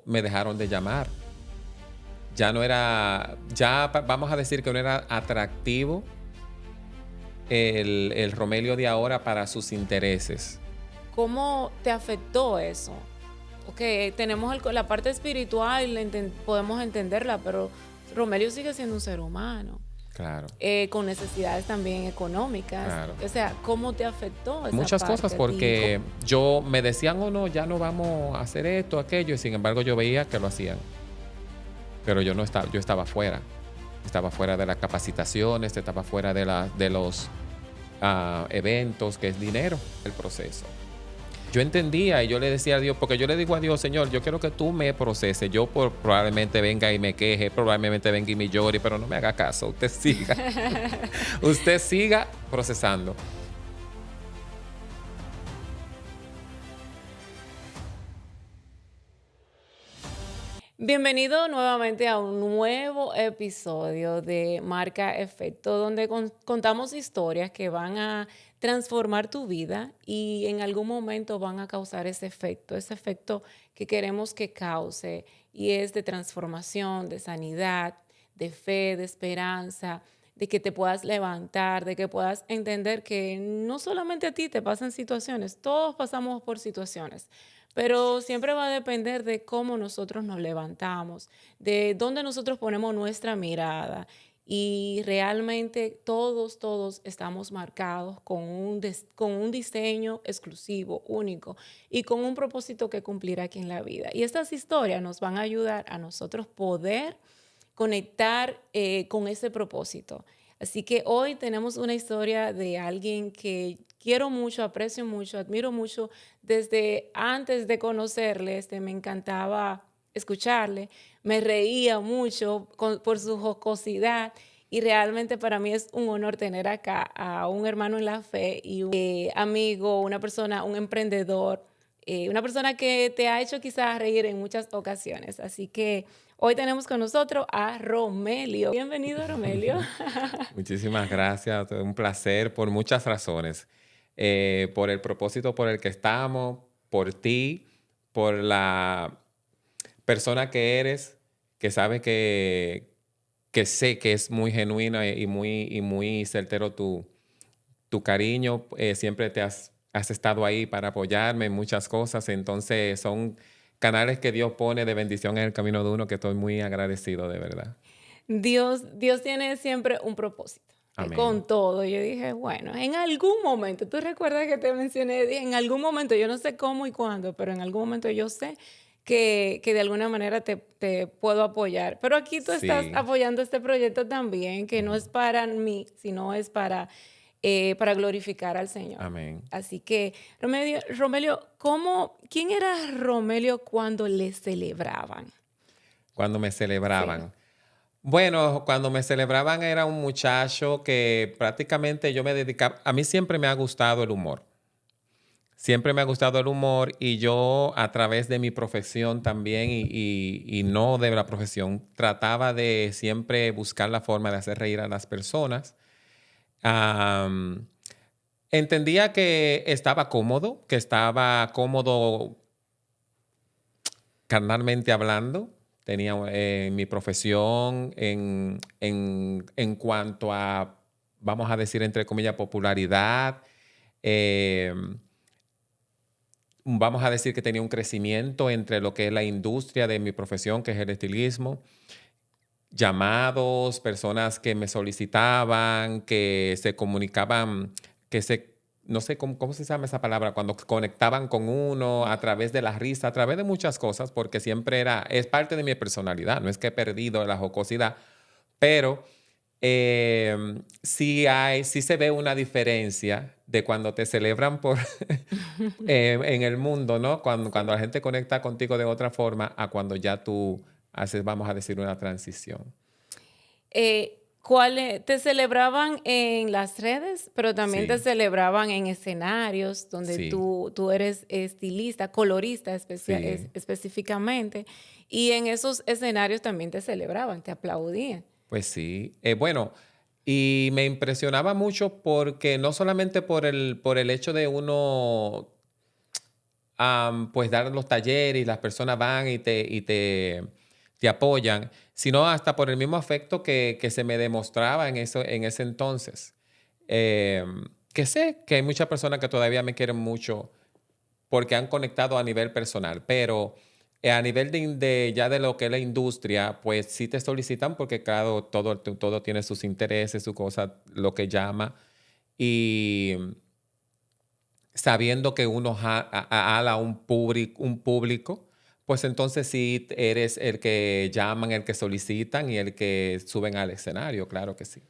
me dejaron de llamar. Ya no era, vamos a decir que no era atractivo el Romelio de ahora para sus intereses. ¿Cómo te afectó eso? Ok, tenemos la parte espiritual, podemos entenderla, pero Romelio sigue siendo un ser humano, Claro, con necesidades también económicas. claro. O sea, ¿cómo te afectó esa Muchas cosas parte a ti? porque yo me decían, oh no, ya no vamos a hacer esto, aquello, y sin embargo yo veía que lo hacían. Pero yo no estaba, yo estaba fuera. Estaba fuera de las capacitaciones, estaba fuera de los eventos, que es dinero, el proceso. Yo entendía y yo le decía a Dios, porque yo le digo a Dios, Señor, yo quiero que tú me proceses. Yo probablemente venga y me queje, probablemente venga y me llore, pero no me haga caso. Usted siga. Usted siga procesando. Bienvenido nuevamente a un nuevo episodio de Marca Efecto, donde contamos historias que van a transformar tu vida y en algún momento van a causar ese efecto que queremos que cause, y es de transformación, de sanidad, de fe, de esperanza, de que te puedas levantar, de que puedas entender que no solamente a ti te pasan situaciones, todos pasamos por situaciones, pero siempre va a depender de cómo nosotros nos levantamos, de dónde nosotros ponemos nuestra mirada. Y realmente todos estamos marcados con un diseño exclusivo, único, y con un propósito que cumplir aquí en la vida. Y estas historias nos van a ayudar a nosotros poder conectar con ese propósito. Así que hoy tenemos una historia de alguien que quiero mucho, aprecio mucho, admiro mucho. Desde antes de conocerle, me encantaba escucharle, me reía mucho por su jocosidad, y realmente para mí es un honor tener acá a un hermano en la fe y un amigo, una persona, un emprendedor, una persona que te ha hecho quizás reír en muchas ocasiones. Así que hoy tenemos con nosotros a Romelio. Bienvenido, Romelio. Muchísimas gracias. Un placer por muchas razones. Por el propósito por el que estamos, por ti, por la persona que eres, que sabe que sé que es muy genuina y muy certero tu cariño. Siempre has estado ahí para apoyarme en muchas cosas. Entonces son canales que Dios pone de bendición en el camino de uno, que estoy muy agradecido, de verdad. Dios tiene siempre un propósito. Amén. Con todo, yo dije, bueno, en algún momento, tú recuerdas que te mencioné, dije, en algún momento, yo no sé cómo y cuándo, pero en algún momento yo sé que de alguna manera te puedo apoyar. Pero aquí tú estás Sí. apoyando este proyecto también, que no Ujú. es para mí, sino es para glorificar al Señor. Amén. Así que, Romelio, ¿quién era Romelio cuando le celebraban? Cuando me Sí. celebraban. Bueno, cuando me celebraban era un muchacho que prácticamente yo me dedicaba, a mí siempre me ha gustado el humor. Siempre me ha gustado el humor y yo a través de mi profesión también y no de la profesión, trataba de siempre buscar la forma de hacer reír a las personas. Am, Entendía que estaba cómodo carnalmente hablando. Tenía mi profesión en cuanto a, vamos a decir, entre comillas, popularidad. em, Vamos a decir que tenía un crecimiento entre lo que es la industria de mi profesión, que es el estilismo, llamados, personas que me solicitaban, que se comunicaban, que se, no sé cómo se llama esa palabra, cuando conectaban con uno a través de la risa, a través de muchas cosas, porque siempre es parte de mi personalidad, no es que he perdido la jocosidad, pero sí se ve una diferencia de cuando te celebran por en el mundo, ¿no? Cuando la Sí. gente conecta contigo de otra forma a cuando ya tú haces, vamos a decir, una transición. Te celebraban en las redes, pero también te Sí, celebraban en escenarios donde sí, tú eres estilista, colorista sí. específicamente, y en esos escenarios también te celebraban, te aplaudían. Pues sí. Bueno, y me impresionaba mucho porque no solamente por el hecho de uno pues dar los talleres y las personas van te apoyan, sino hasta por el mismo afecto que se me demostraba en ese entonces. Que sé que hay muchas personas que todavía me quieren mucho porque han conectado a nivel personal, pero a nivel ya de lo que es la industria, pues sí te solicitan porque claro, todo tiene sus intereses, su cosa, lo que llama, y sabiendo que uno jala un público, pues entonces sí eres el que llaman, el que solicitan y el que suben al escenario, claro que sí.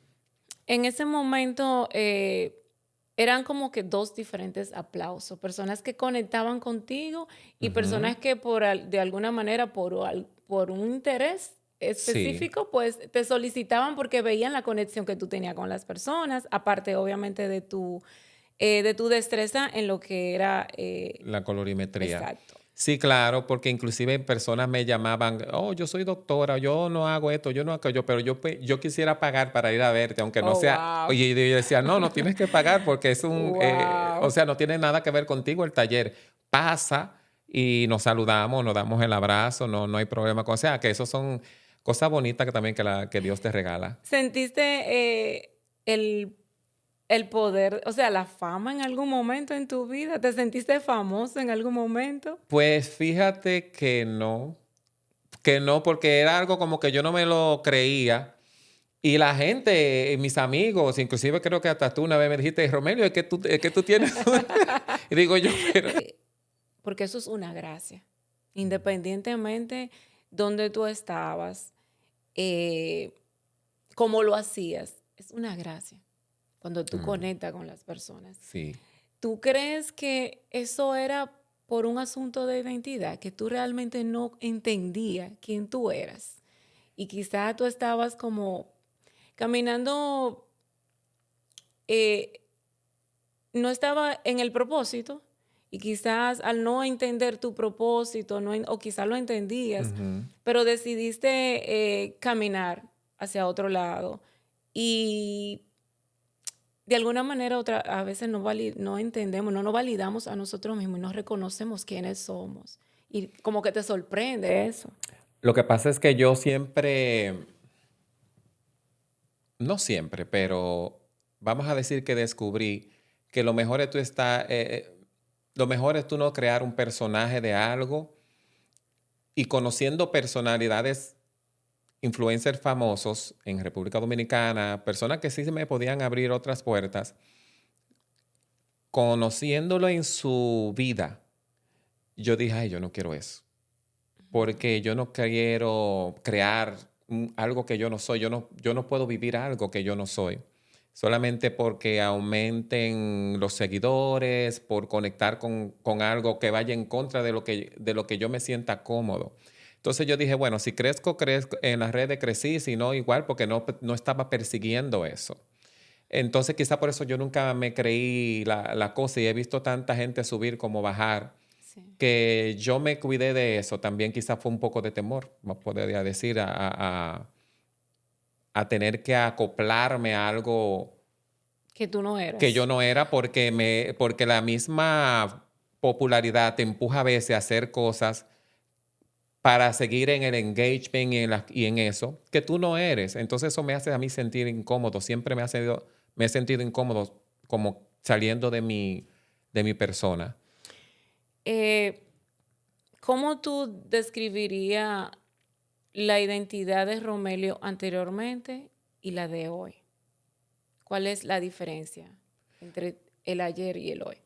En ese momento eran como que dos diferentes aplausos, personas que conectaban contigo y Ujú. personas que de alguna manera por un interés Sí, específico, pues te solicitaban porque veían la conexión que tú tenías con las personas, aparte obviamente de tu destreza en lo que era la colorimetría. exacto. Sí, claro, porque inclusive personas me llamaban, oh, yo soy doctora, yo no hago esto, yo no hago aquello, pero yo quisiera pagar para ir a verte, aunque no Oh, sea, wow. oye, y yo decía, no, no tienes que pagar porque o Wow. sea, no tiene nada que ver contigo el taller. Pasa y nos saludamos, nos damos el abrazo, no hay problema con, o sea, que eso son cosas bonitas que también que Dios te regala. ¿Sentiste el el poder, o sea, la fama en algún momento en tu vida? ¿Te sentiste famoso en algún momento? Pues fíjate que no, porque era algo como que yo no me lo creía. Y la gente, mis amigos, inclusive creo que hasta tú una vez me dijiste, Romelio, es que tú tienes y digo yo, pero Porque eso es una gracia. Independientemente donde tú estabas, eh, cómo lo hacías, es una gracia cuando tú Mm, conectas con las personas. sí. ¿Tú crees que eso era por un asunto de identidad, que tú realmente no entendías quién tú eras? Y quizás tú estabas como caminando, eh, no estaba en el propósito y quizás al no entender tu propósito, o quizás lo entendías, Ujú. pero decidiste caminar hacia otro lado y de alguna manera otra, a veces no entendemos, no nos validamos a nosotros mismos y no reconocemos quiénes somos. Y como que te sorprende eso. Lo que pasa es que yo siempre, no siempre, pero vamos a decir que descubrí que lo mejor es tú no crear un personaje de algo y conociendo personalidades influencers famosos en República Dominicana, personas que sí se me podían abrir otras puertas, conociéndolo en su vida, yo dije, ay, yo no quiero eso, porque yo no quiero crear algo que yo no soy, yo no puedo vivir algo que yo no soy, solamente porque aumenten los seguidores, por conectar con algo que vaya en contra de lo que yo me sienta cómodo. Entonces yo dije, bueno, si crezco en las redes, crecí, si no, igual, porque no estaba persiguiendo eso. Entonces, quizá por eso yo nunca me creí la cosa y he visto tanta gente subir como bajar, Sí. que yo me cuidé de eso. También quizá fue un poco de temor, podría decir, a tener que acoplarme a algo Que tú no que yo eras. no era, porque la misma popularidad te empuja a veces a hacer cosas para seguir en el engagement y en eso, que tú no eres. Entonces eso me hace a mí sentir incómodo. Siempre me he sentido incómodo como saliendo de mi persona. Eh, ¿Cómo tú describirías la identidad de Romelio anteriormente y la de hoy? ¿Cuál es la diferencia entre el ayer y el hoy?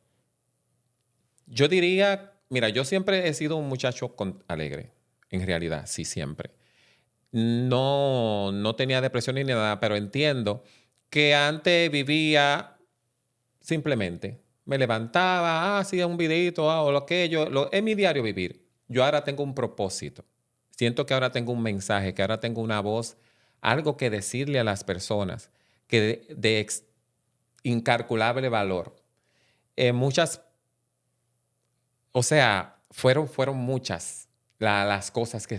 Yo diría, mira, yo siempre he sido un muchacho alegre, en realidad, sí, siempre. No tenía depresión ni nada, pero entiendo que antes vivía simplemente. Me levantaba, hacía un videito, o lo aquello. Es mi diario vivir. Yo ahora tengo un propósito. Siento que ahora tengo un mensaje, que ahora tengo una voz, algo que decirle a las personas, que incalculable valor. Muchas, o sea, fueron muchas las cosas que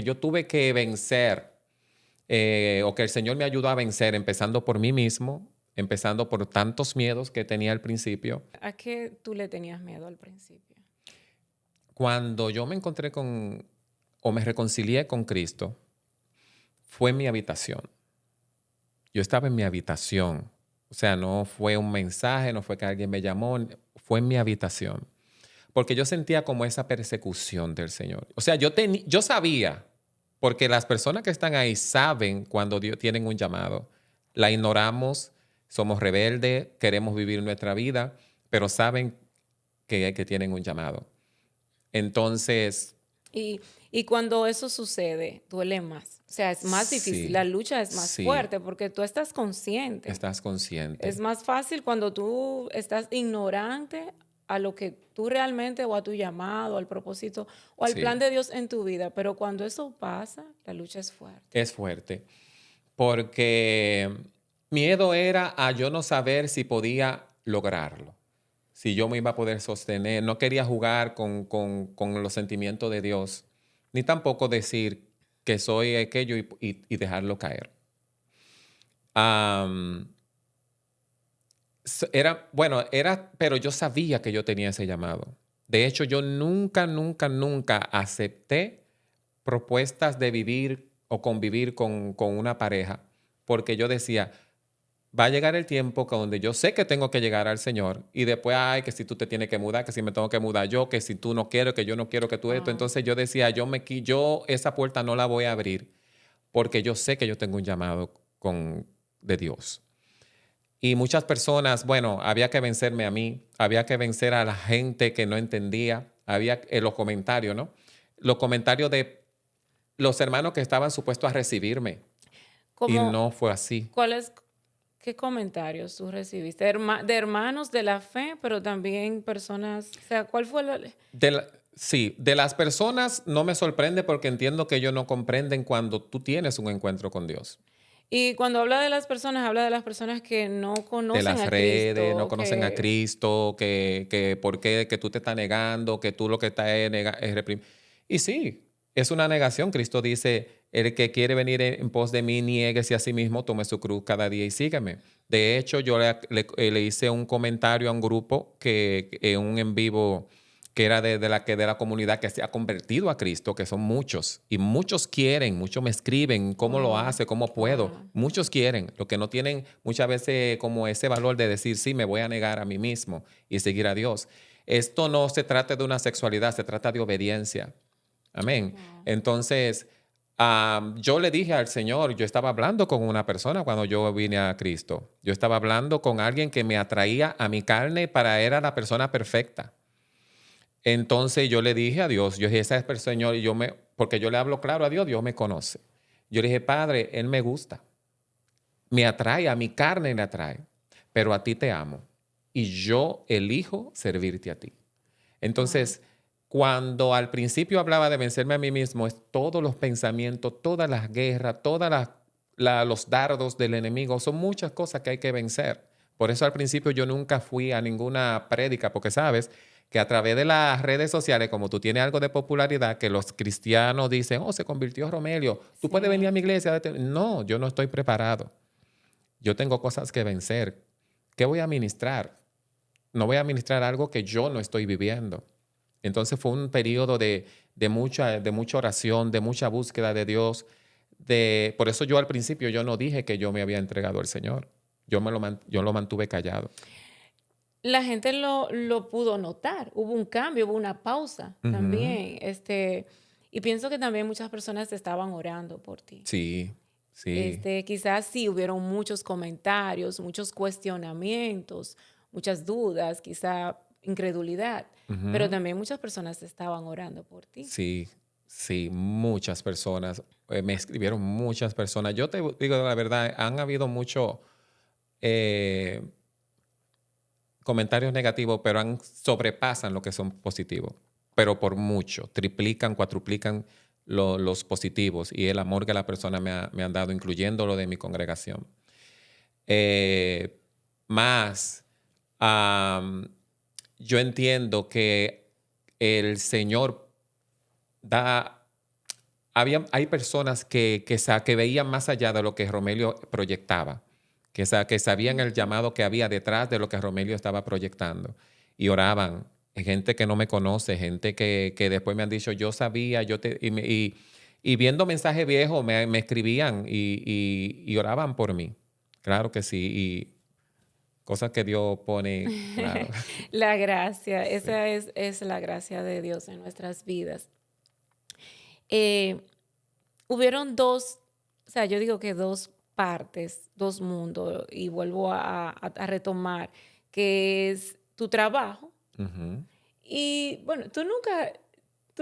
yo tuve que vencer, o que el Señor me ayudó a vencer, empezando por mí mismo, empezando por tantos miedos que tenía al principio. ¿A qué tú le tenías miedo al principio? Cuando yo me encontré con, o me reconcilié con Cristo, fue en mi habitación. Yo estaba en mi habitación. O sea, no fue un mensaje, no fue que alguien me llamó, fue en mi habitación. Porque yo sentía como esa persecución del Señor. O sea, yo sabía, porque las personas que están ahí saben cuando Dios tienen un llamado. La ignoramos, somos rebeldes, queremos vivir nuestra vida, pero saben que tienen un llamado. Entonces, Y, y cuando eso sucede, duele más. O sea, es más difícil, la sí, lucha es más sí, fuerte porque tú estás consciente. estás Es consciente. más fácil cuando tú estás ignorante a lo que tú realmente o a tu llamado, al propósito o al plan Sí, de Dios en tu vida. Pero cuando eso pasa, la lucha es fuerte. es fuerte. Porque miedo era a yo no saber si podía lograrlo, si yo me iba a poder sostener. No quería jugar con los sentimientos de Dios, ni tampoco decir que soy aquello y dejarlo caer. Am, pero yo sabía que yo tenía ese llamado. De hecho, yo nunca, nunca, nunca acepté propuestas de vivir o convivir con una pareja, porque yo decía, va a llegar el tiempo que donde yo sé que tengo que llegar al Señor y después, ay, que si tú te tienes que mudar, que si me tengo que mudar yo, que si tú no quieres, que yo no quiero que tú esto. Wow. Entonces yo decía, yo esa puerta no la voy a abrir porque yo sé que yo tengo un llamado de Dios. Y muchas personas, bueno, había que vencerme a mí, había que vencer a la gente que no entendía, había los comentarios, ¿no? Los comentarios de los hermanos que estaban supuestos a recibirme y Como, no fue así. ¿cuáles, qué comentarios tú recibiste? De hermanos de la fe, pero también personas, o sea, ¿cuál fue la... Sí, de las personas no me sorprende porque entiendo que ellos no comprenden cuando tú tienes un encuentro con Dios. Y cuando habla de las personas, habla de las personas que no De conocen las a redes, no Cristo, conocen a que Cristo, que por qué que tú te estás negando, que tú lo que estás es Y sí, es una negación. Cristo dice, el que quiere venir en pos de mí, niéguese a sí mismo, tome su cruz cada día y sígueme. De hecho, yo le hice un comentario a un grupo un en vivo que era de la comunidad que se ha convertido a Cristo, que son muchos, y muchos quieren, muchos me escriben, ¿cómo lo wow, hace? ¿Cómo puedo? wow, Muchos quieren, lo que no tienen muchas veces como ese valor de decir, sí, me voy a negar a mí mismo y seguir a Dios. Esto no se trata de una sexualidad, se trata de obediencia. Amén. wow. Entonces, yo le dije al Señor, yo estaba hablando con una persona cuando yo vine a Cristo. Yo estaba hablando con alguien que me atraía a mi carne para era la persona perfecta. Entonces yo le dije a Dios, yo dije, esa es el Señor, porque yo le hablo claro a Dios, Dios me conoce. Yo le dije, Padre, Él me gusta, me atrae, a mi carne le atrae, pero a ti te amo y yo elijo servirte a ti. Wow. Entonces, cuando al principio hablaba de vencerme a mí mismo, es todos los pensamientos, todas las guerras, los dardos del enemigo, son muchas cosas que hay que vencer. Por eso al principio yo nunca fui a ninguna prédica, porque sabes que a través de las redes sociales, como tú tienes algo de popularidad, que los cristianos dicen, oh, se convirtió Romelio, tú puedes venir a Sí. mi iglesia. No, yo no estoy preparado. Yo tengo cosas que vencer. ¿Qué voy a ministrar? No voy a ministrar algo que yo no estoy viviendo. Entonces fue un periodo de mucha oración, de mucha búsqueda de Dios. Por eso yo al principio yo no dije que yo me había entregado al Señor. Yo lo mantuve callado. La gente lo pudo notar, hubo un cambio, hubo una pausa Ujú. también, y pienso que también muchas personas estaban orando por ti. Sí, sí. Quizás sí hubieron muchos comentarios, muchos cuestionamientos, muchas dudas, quizá incredulidad, pero Ujú. también muchas personas estaban orando por ti. Sí, sí, muchas personas. Me escribieron muchas personas. Yo te digo la verdad, han habido muchos eh, comentarios negativos, pero sobrepasan lo que son positivos. Pero por mucho, triplican, cuatruplican los positivos y el amor que la persona me han dado, incluyendo lo de mi congregación. Eh, más, am, yo entiendo que el Señor da. Hay personas que veían más allá de lo que Romelio proyectaba, que sabían el Ujú. llamado que había detrás de lo que Romelio estaba proyectando y oraban gente que no me conoce, gente que después me han dicho, yo sabía, y viendo mensajes viejos me escribían y oraban por mí. Claro que sí, y cosas que Dios pone, claro. La gracia, Sí. esa es la gracia de Dios en nuestras vidas. Eh, hubieron dos, o sea, yo digo que dos partes, dos mundos, y vuelvo a retomar, que es tu trabajo. Ujú. Y bueno, tú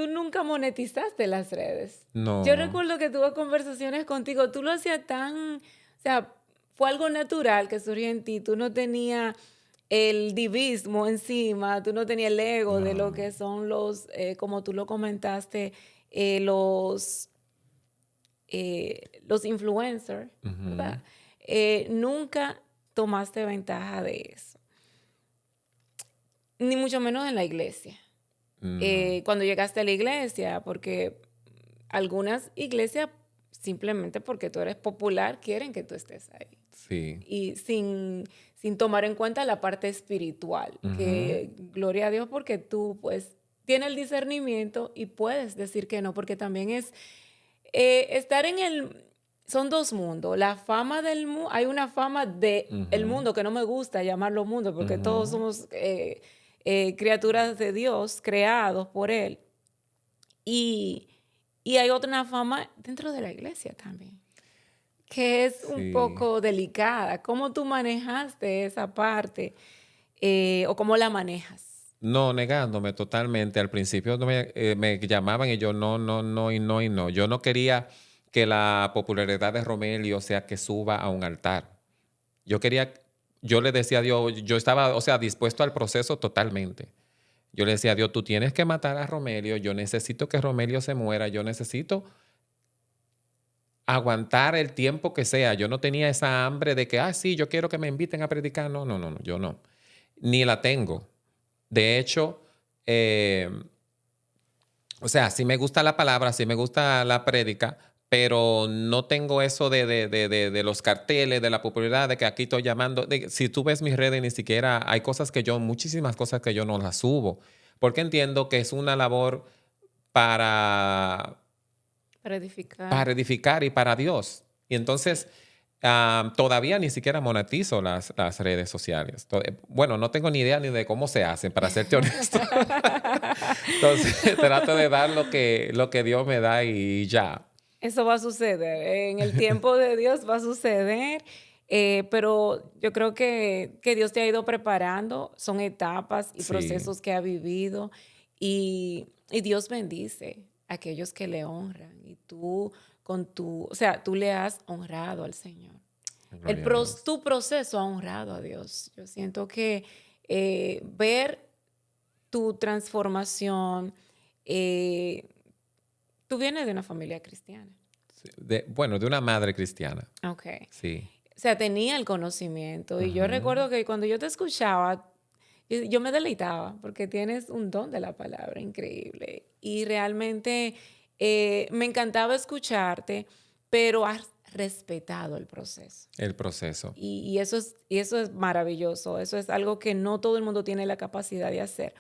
nunca monetizaste las redes. Yo No, recuerdo que tuve conversaciones contigo, tú lo hacías o sea, fue algo natural que surgió en ti, tú no tenías el divismo encima, tú no tenías el ego de lo no. que son como tú lo comentaste, eh, los, los influencers, Ujú. ¿verdad? Nunca tomaste ventaja de eso, ni mucho menos en la iglesia. No. Cuando llegaste a la iglesia, porque algunas iglesias, simplemente porque tú eres popular, quieren que tú estés ahí. Sí. Y sin tomar en cuenta la parte espiritual, Ujú. que gloria a Dios porque tú pues tienes el discernimiento y puedes decir que no, porque también es estar son dos mundos. La fama hay una fama de el Ujú. mundo que no me gusta llamarlo mundo, porque todos Ujú. somos criaturas de Dios, creados por Él. Y, y hay otra fama dentro de la iglesia también, que es un Sí. poco delicada. ¿Cómo tú manejaste esa parte o cómo la manejas? No, negándome totalmente. Al principio me llamaban y yo no, no, no y no y no. Yo no quería que la popularidad de Romelio sea que suba a un altar. Yo quería, yo le decía a Dios, yo estaba, o sea, dispuesto al proceso totalmente. Yo le decía a Dios, tú tienes que matar a Romelio, yo necesito que Romelio se muera, yo necesito aguantar el tiempo que sea. Yo no tenía esa hambre de que, sí, yo quiero que me inviten a predicar. No, no, no, no, yo no. Ni la tengo. De hecho, eh, o sea, sí me gusta la palabra, sí me gusta la prédica, pero no tengo eso de los carteles, de la popularidad, de que aquí estoy llamando. Si tú ves mis redes, ni siquiera hay cosas muchísimas cosas que yo no las subo, porque entiendo que es una labor para, Para edificar. para edificar y para Dios. Y entonces, todavía ni siquiera monetizo las redes sociales. Bueno, no tengo ni idea ni de cómo se hacen, para serte honesto. Entonces, trato de dar lo que Dios me da y ya. Eso va a suceder. En el tiempo de Dios va a suceder. Pero yo creo que Dios te ha ido preparando. Son etapas y Sí, procesos que ha vivido. Y Dios bendice a aquellos que le honran. Y tú, o sea, tú le has honrado al Señor. gloria a Dios. Tu proceso ha honrado a Dios. Yo siento que ver tu transformación, eh, tú vienes de una familia cristiana. Sí, bueno, de una madre cristiana. Ok. Sí. O sea, tenía el conocimiento. Y yo Ujú. recuerdo que cuando yo te escuchaba, yo me deleitaba porque tienes un don de la palabra increíble. Y realmente me encantaba escucharte, pero has respetado el proceso. El proceso. Y eso es maravilloso. Eso es algo que no todo el mundo tiene la capacidad de hacer.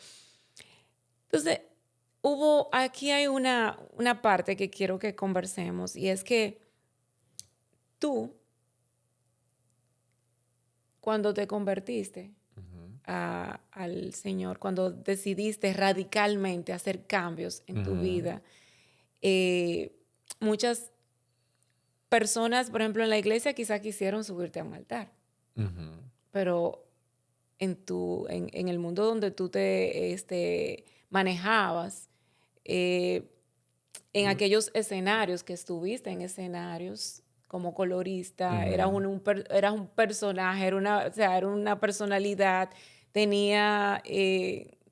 Entonces, aquí hay una parte que quiero que conversemos y es que tú, cuando te convertiste Ujú. al Señor, cuando decidiste radicalmente hacer cambios en tu Ujú. vida, eh, muchas personas, por ejemplo, en la iglesia quizá quisieron subirte a un altar, Ujú. pero en el mundo donde tú te manejabas, eh, en aquellos escenarios que estuviste en escenarios como colorista, Ujú. eras un personaje, o sea, era una personalidad, tenía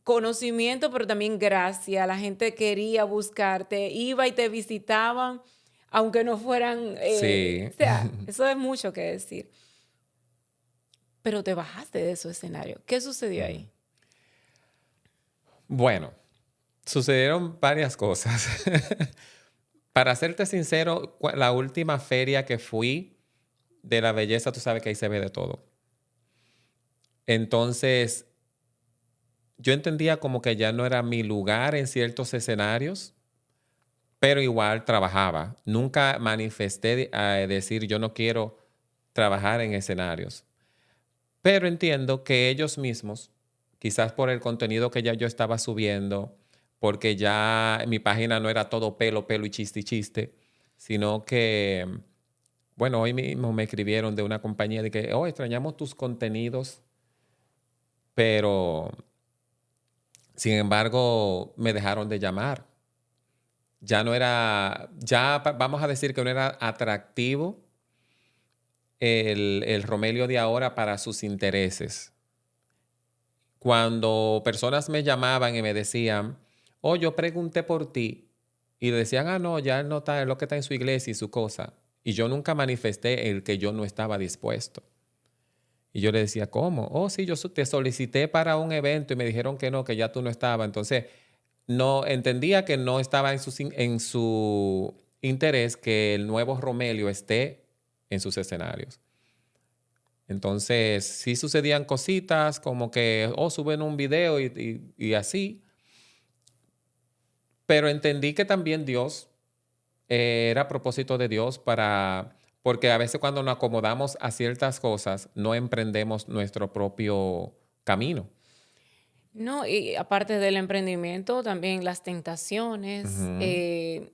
conocimiento, pero también gracia, la gente quería buscarte, iba y te visitaban, aunque no fueran, Sí. o sea, eso es mucho que decir, pero te bajaste de esos escenarios. ¿Qué sucedió Ujú. ahí? Bueno, sucedieron varias cosas. Para serte sincero, la última feria que fui de la belleza, tú sabes que ahí se ve de todo. Entonces, yo entendía como que ya no era mi lugar en ciertos escenarios, pero igual trabajaba. Nunca manifesté a decir yo no quiero trabajar en escenarios. Pero entiendo que ellos mismos, quizás por el contenido que ya yo estaba subiendo, porque ya mi página no era todo pelo, pelo y chiste, sino que, bueno, hoy mismo me escribieron de una compañía de que, oh, extrañamos tus contenidos, pero sin embargo me dejaron de llamar. Ya no era, vamos a decir que no era atractivo el Romelio de ahora para sus intereses. Cuando personas me llamaban y me decían, oh, yo pregunté por ti, y decían, ah, no, ya él no está, es lo que está en su iglesia y su cosa. Y yo nunca manifesté el que yo no estaba dispuesto. Y yo le decía, ¿cómo? Oh, sí, yo te solicité para un evento y me dijeron que no, que ya tú no estabas. Entonces, no entendía que no estaba en su interés que el nuevo Romelio esté en sus escenarios. Entonces, sí sucedían cositas como que, oh, suben un video y así, pero entendí que también Dios era propósito de Dios porque a veces cuando nos acomodamos a ciertas cosas, no emprendemos nuestro propio camino. No, y aparte del emprendimiento, también las tentaciones, Ujú,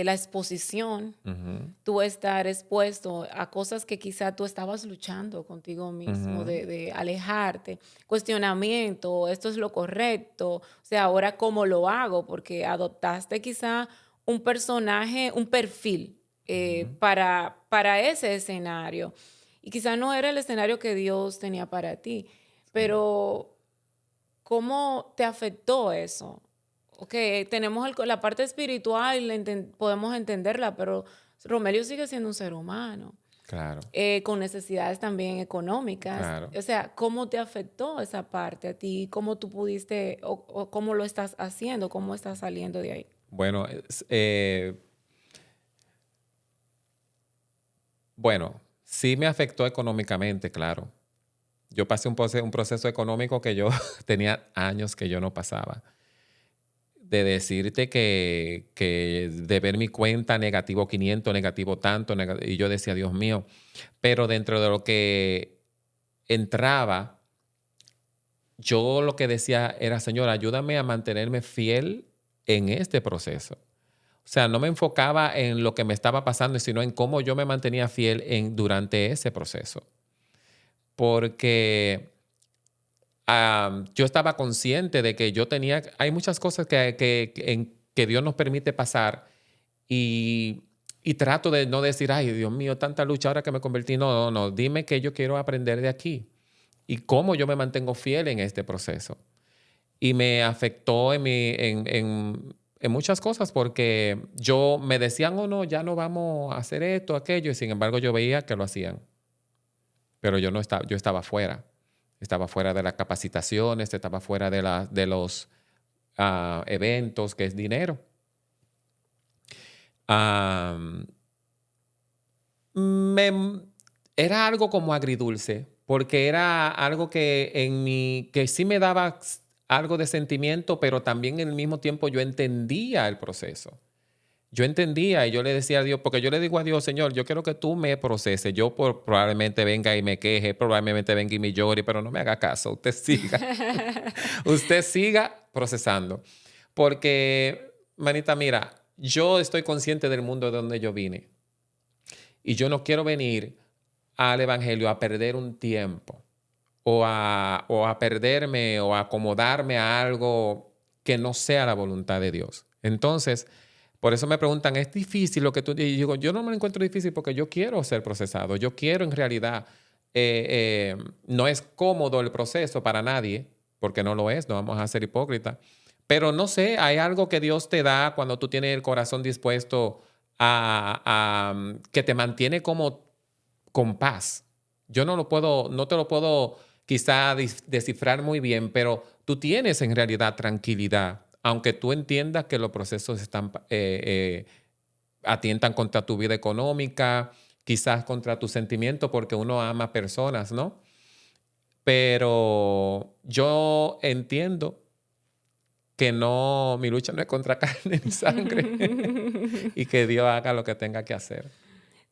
la exposición, ujú, tú estar expuesto a cosas que quizá tú estabas luchando contigo mismo, ujú, de alejarte, cuestionamiento, esto es lo correcto, o sea, ahora cómo lo hago, porque adoptaste quizá un personaje, un perfil ujú. para ese escenario, y quizá no era el escenario que Dios tenía para ti, Sí. pero ¿cómo te afectó eso? Ok, tenemos la parte espiritual, podemos entenderla, pero Romelio sigue siendo un ser humano, Claro, con necesidades también económicas. claro. O sea, ¿cómo te afectó esa parte a ti? ¿Cómo tú pudiste o cómo lo estás haciendo? ¿Cómo estás saliendo de ahí? Bueno, bueno, sí me afectó económicamente, claro. Yo pasé un proceso económico que yo tenía años que yo no pasaba. De decirte que de ver mi cuenta negativo 500, negativo tanto, y yo decía, Dios mío, pero dentro de lo que entraba, yo lo que decía era, Señor, ayúdame a mantenerme fiel en este proceso. O sea, no me enfocaba en lo que me estaba pasando, sino en cómo yo me mantenía fiel durante ese proceso. Porque yo estaba consciente de que yo tenía, hay muchas cosas que Dios nos permite pasar y, y trato de no decir, ay, Dios mío, tanta lucha ahora que me convertí. No, no, no, dime qué yo quiero aprender de aquí y cómo yo me mantengo fiel en este proceso. Y me afectó en muchas cosas porque yo me decían, oh, no, ya no vamos a hacer esto, aquello, y sin embargo yo veía que lo hacían, pero yo no estaba, yo estaba fuera. Estaba fuera de las capacitaciones, estaba fuera de los eventos, que es dinero. Am, me, era algo como agridulce, porque era algo que sí me daba algo de sentimiento, pero también en el mismo tiempo yo entendía el proceso. Yo entendía y yo le decía a Dios, porque yo le digo a Dios, Señor, yo quiero que tú me proceses. Yo probablemente venga y me queje, probablemente venga y me llore, pero no me haga caso. Usted siga, usted siga procesando. Porque, manita, mira, yo estoy consciente del mundo de donde yo vine y yo no quiero venir al Evangelio a perder un tiempo o a perderme o a acomodarme a algo que no sea la voluntad de Dios. Entonces, por eso me preguntan, ¿es difícil lo que tú? Y digo, yo no me lo encuentro difícil porque yo quiero ser procesado. Yo quiero en realidad, no es cómodo el proceso para nadie, porque no lo es, no vamos a ser hipócritas. Pero no sé, hay algo que Dios te da cuando tú tienes el corazón dispuesto que te mantiene como con paz. Yo no te lo puedo quizá descifrar muy bien, pero tú tienes en realidad tranquilidad, aunque tú entiendas que los procesos atientan contra tu vida económica, quizás contra tus sentimientos, porque uno ama personas, ¿no? Pero yo entiendo que no, mi lucha no es contra carne ni sangre y que Dios haga lo que tenga que hacer.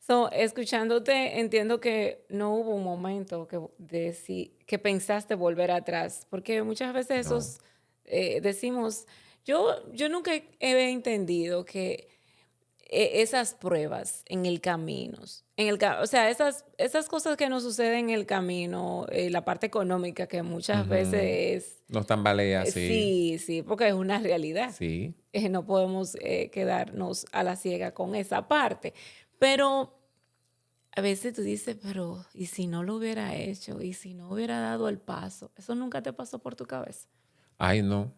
So, escuchándote, entiendo que no hubo un momento que pensaste volver atrás, porque muchas veces No. decimos, yo nunca he entendido que esas pruebas en el camino, o sea, esas cosas que nos suceden en el camino, la parte económica que muchas Ujú. veces, Nos tambalea, sí. sí, sí, porque es una realidad. Sí. No podemos quedarnos a la ciega con esa parte. Pero a veces tú dices, pero ¿y si no lo hubiera hecho? ¿Y si no hubiera dado el paso? ¿Eso nunca te pasó por tu cabeza? Ay, no.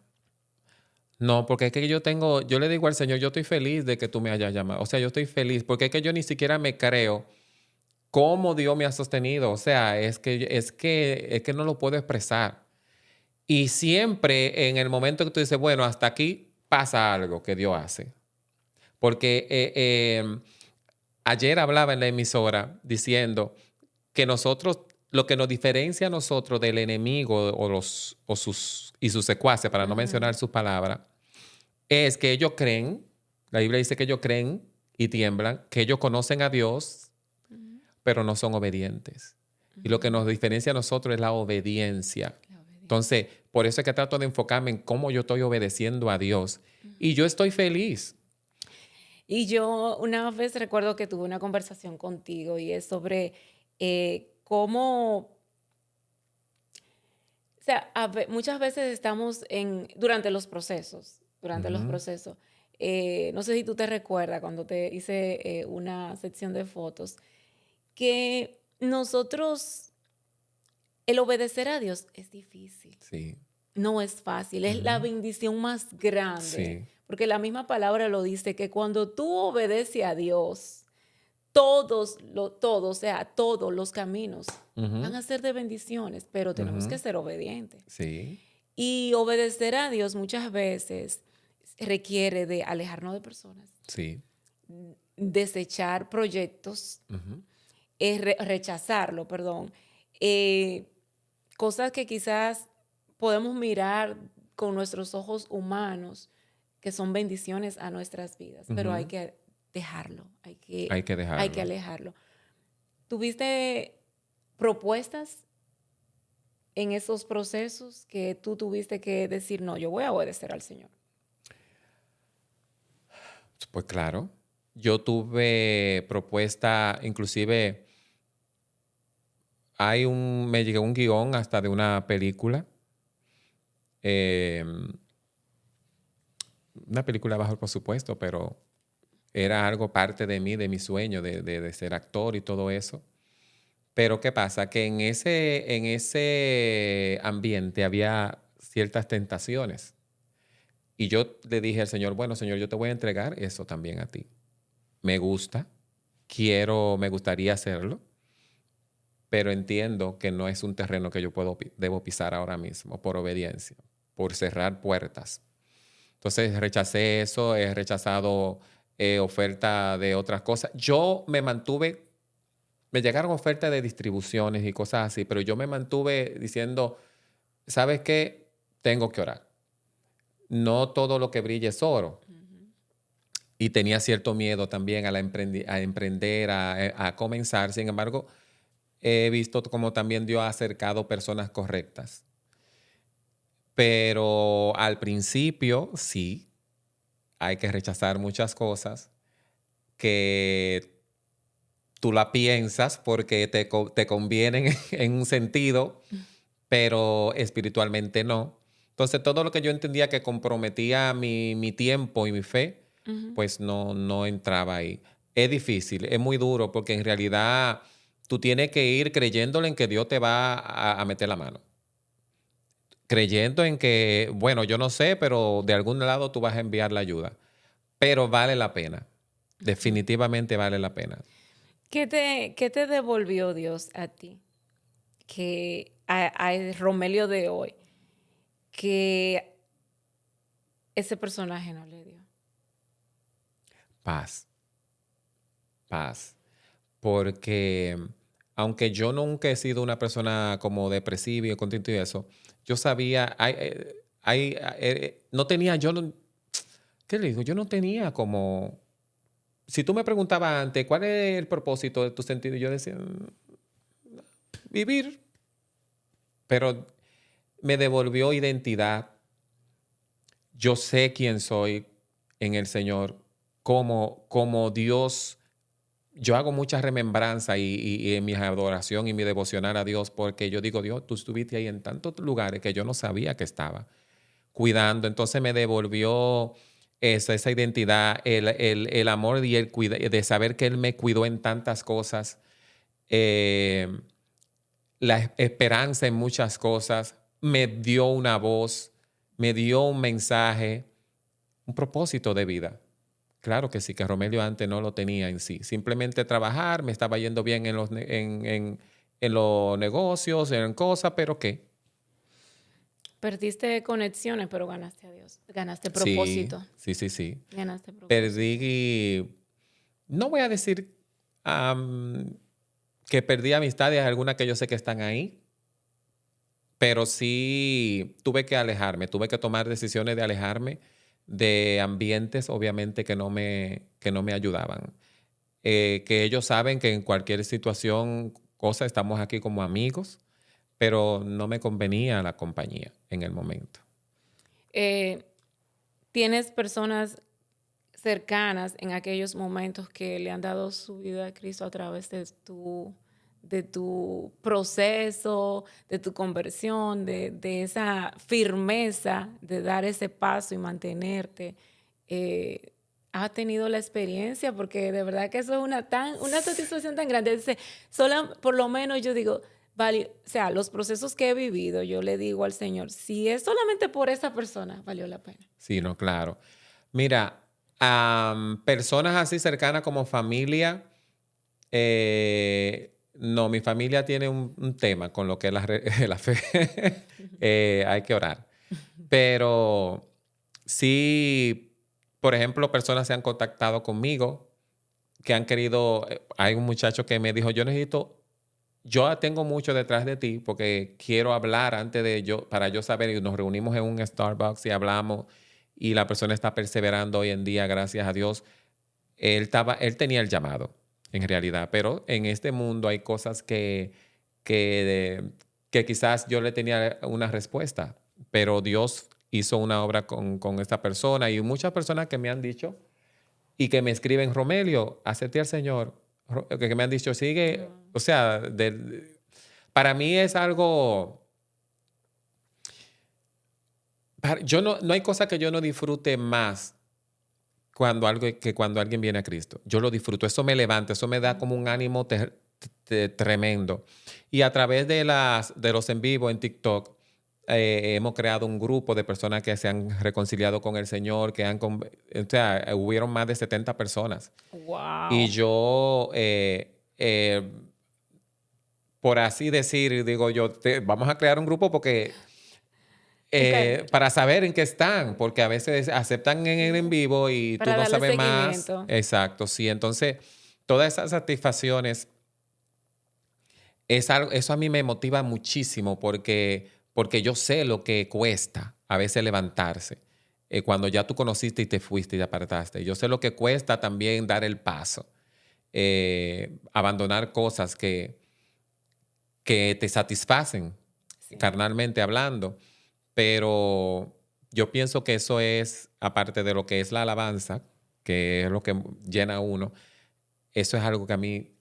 No, porque es que yo le digo al Señor, yo estoy feliz de que tú me hayas llamado. O sea, yo estoy feliz porque es que yo ni siquiera me creo cómo Dios me ha sostenido. O sea, es que no lo puedo expresar. Y siempre en el momento que tú dices, bueno, hasta aquí pasa algo que Dios hace. Porque ayer hablaba en la emisora diciendo que nosotros, lo que nos diferencia a nosotros del enemigo y sus secuaces, para no mencionar Ujú, sus palabras, es que ellos creen, la Biblia dice que ellos creen y tiemblan, que ellos conocen a Dios, ujú, pero no son obedientes. Y lo que ujú. nos diferencia a nosotros es la obediencia. La obediencia. Entonces, por eso es que trato de enfocarme en cómo yo estoy obedeciendo a Dios. Y Ujú. yo estoy feliz. Y yo una vez recuerdo que tuve una conversación contigo y es sobre cómo, o sea, muchas veces estamos durante los Ujú, procesos. No sé si tú te recuerdas cuando te hice una sección de fotos, que nosotros, el obedecer a Dios es difícil, sí. no es fácil, es la Ujú, bendición más grande, sí. porque la misma palabra lo dice, que cuando tú obedeces a Dios, o sea, todos los caminos van Ujú, a ser de bendiciones, pero tenemos que ujú, ser obedientes. sí. Y obedecer a Dios muchas veces requiere de alejarnos de personas, Sí. desechar proyectos, Ujú, rechazarlo, perdón. eh, Cosas que quizás podemos mirar con nuestros ojos humanos, que son bendiciones a nuestras vidas, pero hay ujú. que dejarlo, Hay que hay que dejarlo. alejarlo. ¿Tuviste propuestas en esos procesos que tú tuviste que decir, no, yo voy a obedecer al Señor? Pues claro. Yo tuve propuesta, inclusive me llegó un guión hasta de una película, em, una película bajo el presupuesto, pero era algo parte de mí, de mi sueño de ser actor y todo eso. Pero ¿qué pasa? Que en ese ambiente había ciertas tentaciones. Y yo le dije al Señor, bueno, Señor, yo te voy a entregar eso también a ti. Me gusta, me gustaría hacerlo, pero entiendo que no es un terreno que yo debo pisar ahora mismo por obediencia, por cerrar puertas. Entonces rechacé eso, he rechazado oferta de otras cosas. Me llegaron ofertas de distribuciones y cosas así, pero yo me mantuve diciendo, ¿sabes qué? Tengo que orar. No todo lo que brilla es oro. Ujú. Y tenía cierto miedo también a emprender, a comenzar. Sin embargo, he visto como también Dios ha acercado personas correctas. Pero al principio, sí, hay que rechazar muchas cosas que tú la piensas porque te convienen en un sentido, pero espiritualmente no. Entonces, todo lo que yo entendía que comprometía mi tiempo y mi fe, Ujú. pues no entraba ahí. Es difícil, es muy duro, porque en realidad tú tienes que ir creyéndole en que Dios te va a meter la mano. Creyendo en que, bueno, yo no sé, pero de algún lado tú vas a enviar la ayuda. Pero vale la pena. Definitivamente vale la pena. Qué te devolvió Dios a ti? Que a Romelio de hoy, que ese personaje no le dio. Paz, paz. Porque aunque yo nunca he sido una persona como depresiva y contento y eso, yo sabía, no tenía, yo no, ¿qué le digo? Yo no tenía como, si tú me preguntabas antes, ¿cuál es el propósito de tu sentido? Yo decía, vivir, pero me devolvió identidad. Yo sé quién soy en el Señor, como Dios. Yo hago mucha remembranza y en mi adoración y mi devocional a Dios, porque yo digo, Dios, tú estuviste ahí en tantos lugares que yo no sabía que estaba cuidando. Entonces me devolvió esa identidad, el amor y de saber que Él me cuidó en tantas cosas, eh, la esperanza en muchas cosas, me dio una voz, me dio un mensaje, un propósito de vida. Claro que sí, que Romelio antes no lo tenía en sí. Simplemente trabajar, me estaba yendo bien en los negocios, en cosas, pero ¿qué? Perdiste conexiones, pero ganaste a Dios. Ganaste Sí, propósito. sí, sí, sí. Ganaste propósito. Perdí, no voy a decir que perdí amistades, algunas que yo sé que están ahí, pero sí tuve que alejarme, tuve que tomar decisiones de alejarme de ambientes, obviamente, que no me ayudaban. Que ellos saben que en cualquier situación, cosa, estamos aquí como amigos, pero no me convenía la compañía en el momento. Eh, ¿Tienes personas cercanas en aquellos momentos que le han dado su vida a Cristo a través de tu proceso, de tu conversión, de esa firmeza de dar ese paso y mantenerte? Eh, ¿Has tenido la experiencia? Porque de verdad que eso es una satisfacción tan grande. Dice, por lo menos yo digo, vale, o sea, los procesos que he vivido, yo le digo al Señor, si es solamente por esa persona, valió la pena. Sí, no, claro. Mira, personas así cercanas como familia, no, mi familia tiene un tema con lo que es la fe. Hay que orar. Pero sí, por ejemplo, personas se han contactado conmigo que han querido, hay un muchacho que me dijo, yo tengo mucho detrás de ti porque quiero hablar antes de yo, para yo saber, y nos reunimos en un Starbucks y hablamos y la persona está perseverando hoy en día, gracias a Dios. Él tenía el llamado, en realidad, pero en este mundo hay cosas que, que quizás yo le tenía una respuesta, pero Dios hizo una obra con esta persona y muchas personas que me han dicho y que me escriben, Romelio, acepté al Señor, que me han dicho, sigue, No. o sea, para mí es algo, yo no hay cosa que yo no disfrute más cuando alguien viene a Cristo. Yo lo disfruto, eso me levanta, eso me da como un ánimo tremendo. Y a través de los en vivo en TikTok, hemos creado un grupo de personas que se han reconciliado con el Señor, o sea, hubieron más de 70 personas. Y Wow. yo, por así decir, digo yo, vamos a crear un grupo porque para saber en qué están, porque a veces aceptan en el en vivo y tú Para no darle sabes más. seguimiento. Exacto, sí. Entonces, todas esas satisfacciones, eso a mí me motiva muchísimo porque yo sé lo que cuesta a veces levantarse. Cuando ya tú conociste y te fuiste y te apartaste. Yo sé lo que cuesta también dar el paso. Abandonar cosas que te satisfacen, Sí. carnalmente hablando. Pero yo pienso que eso es, aparte de lo que es la alabanza, que es lo que llena a uno, eso es algo que a mí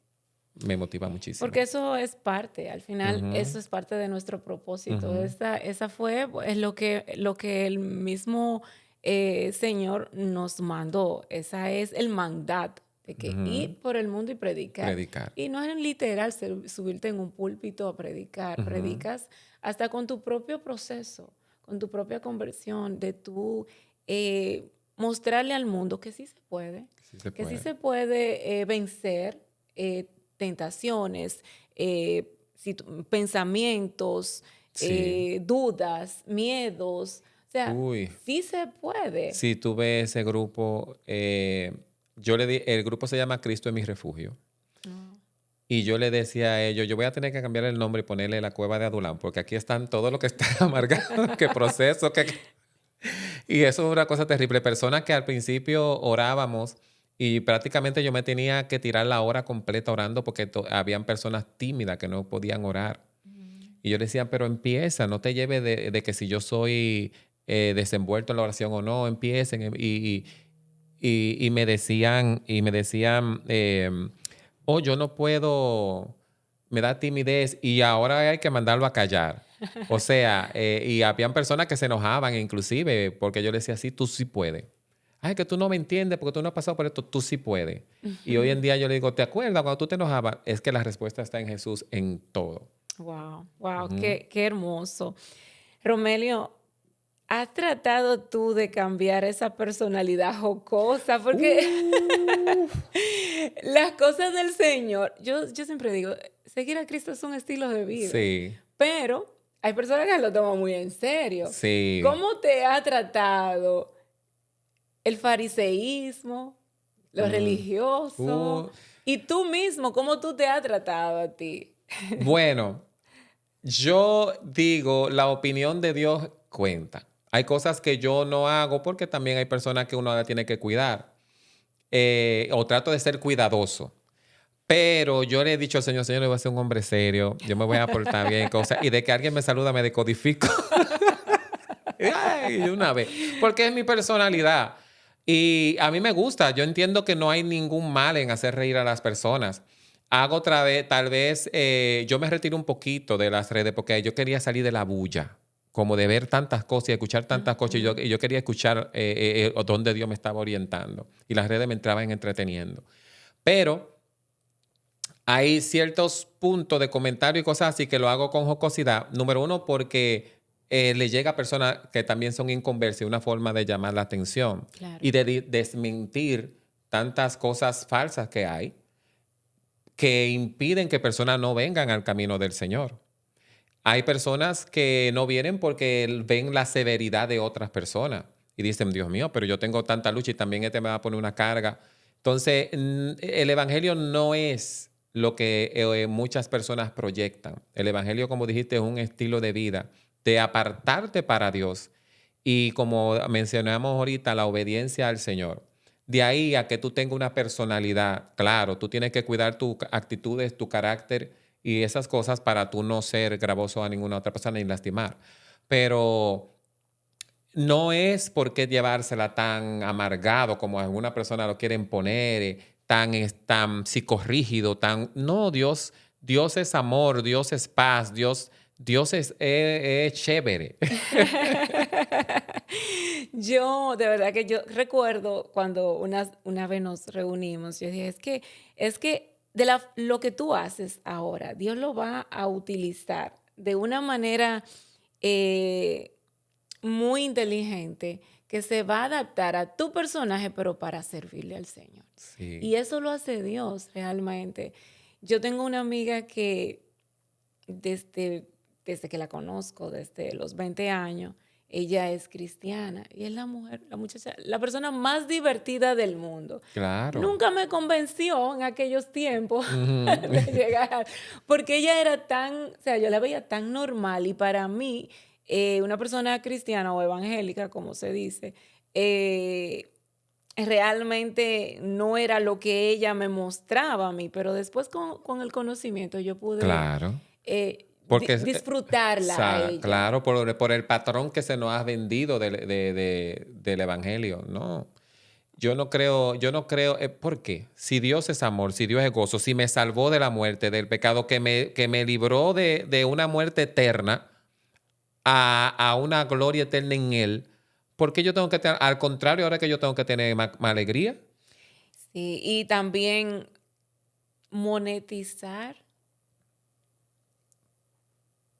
me motiva muchísimo. Porque eso es parte, al final Ujú, eso es parte de nuestro propósito. ujú, Esa fue pues, lo que el mismo Señor nos mandó. Esa es el mandato de que ujú. ir por el mundo y predicar. Predicar. Y no es literal subirte en un púlpito a predicar. Ujú. Predicas hasta con tu propio proceso, con tu propia conversión, de tú mostrarle al mundo Sí se que sí puede. se puede vencer. Tentaciones, pensamientos, Sí. dudas, miedos. O sea, Uy, sí se puede. si tuve ese grupo, el grupo se llama Cristo es mi refugio. No. Y yo le decía a ellos, yo voy a tener que cambiar el nombre y ponerle la cueva de Adulán, porque aquí están todo lo que está amargado, que proceso, que... Y eso es una cosa terrible. Personas que al principio orábamos y prácticamente yo me tenía que tirar la hora completa orando porque habían personas tímidas que no podían orar. Mm. Y yo le decía, pero empieza, no te lleves de que si yo soy desenvuelto en la oración o no, empiecen. Y me decían, oh, yo no puedo, me da timidez y ahora hay que mandarlo a callar. O sea, y habían personas que se enojaban inclusive porque yo le decía, sí, tú sí puedes. Ay, que tú no me entiendes porque tú no has pasado por esto, tú sí puedes. Y hoy en día yo le digo, ¿te acuerdas cuando tú te enojabas? Es que la respuesta está en Jesús en todo. Wow, wow, Ujú. qué hermoso. Romelio, ¿has tratado tú de cambiar esa personalidad jocosa? Porque Uh, las cosas del Señor, yo siempre digo, seguir a Cristo es un estilo de vida, sí, pero hay personas que lo toman muy en serio. sí. ¿Cómo te ha tratado el fariseísmo, lo Mm. religioso, Uh, y tú mismo, cómo tú te has tratado a ti? bueno, yo digo, la opinión de Dios cuenta. Hay cosas que yo no hago porque también hay personas que uno la tiene que cuidar. O trato de ser cuidadoso. Pero yo le he dicho al Señor, Señor, yo voy a ser un hombre serio, yo me voy a portar bien, cosas, y de que alguien me saluda me decodifico. Ay, de una vez. Porque es mi personalidad. Y a mí me gusta. Yo entiendo que no hay ningún mal en hacer reír a las personas. Hago otra vez, tal vez yo me retiro un poquito de las redes porque yo quería salir de la bulla, como de ver tantas cosas y escuchar tantas cosas. Ujú. Y yo quería escuchar dónde Dios me estaba orientando. Y las redes me entraban entreteniendo. Pero hay ciertos puntos de comentario y cosas así que lo hago con jocosidad. Número uno, porque le llega a personas que también son inconversas, una forma de llamar la atención Claro. y de desmentir tantas cosas falsas que hay que impiden que personas no vengan al camino del Señor. Hay personas que no vienen porque ven la severidad de otras personas y dicen, Dios mío, pero yo tengo tanta lucha y también este me va a poner una carga. Entonces, el evangelio no es lo que muchas personas proyectan. El evangelio, como dijiste, es un estilo de vida, de apartarte para Dios y como mencionamos ahorita, la obediencia al Señor. De ahí a que tú tengas una personalidad, claro, tú tienes que cuidar tus actitudes, tu carácter y esas cosas para tú no ser gravoso a ninguna otra persona ni lastimar. Pero no es por qué llevársela tan amargado como alguna persona lo quieren poner, tan psicorrígido, tan... No, Dios es amor, Dios es paz, Dios es chévere. Yo, de verdad que yo recuerdo cuando una vez nos reunimos, yo dije, es que lo que tú haces ahora, Dios lo va a utilizar de una manera eh, muy inteligente que se va a adaptar a tu personaje, pero para servirle al Señor. Sí, Y eso lo hace Dios realmente. Yo tengo una amiga que desde, desde que la conozco, desde los 20 años, ella es cristiana y es la mujer, la muchacha, la persona más divertida del mundo. claro. Nunca me convenció en aquellos tiempos Ujú. de llegar, porque ella era tan, o sea, yo la veía tan normal y para mí, una persona cristiana o evangélica, como se dice, eh, realmente no era lo que ella me mostraba a mí, pero después con el conocimiento yo pude Claro. Porque, disfrutarla a ella. claro, por el patrón que se nos ha vendido del Evangelio, ¿no? Yo no creo, ¿por qué? Si Dios es amor, si Dios es gozo, si me salvó de la muerte, del pecado, que me libró de una muerte eterna a una gloria eterna en Él, ¿por qué yo tengo que tener, al contrario, ahora que yo tengo que tener más alegría? Sí, y también monetizar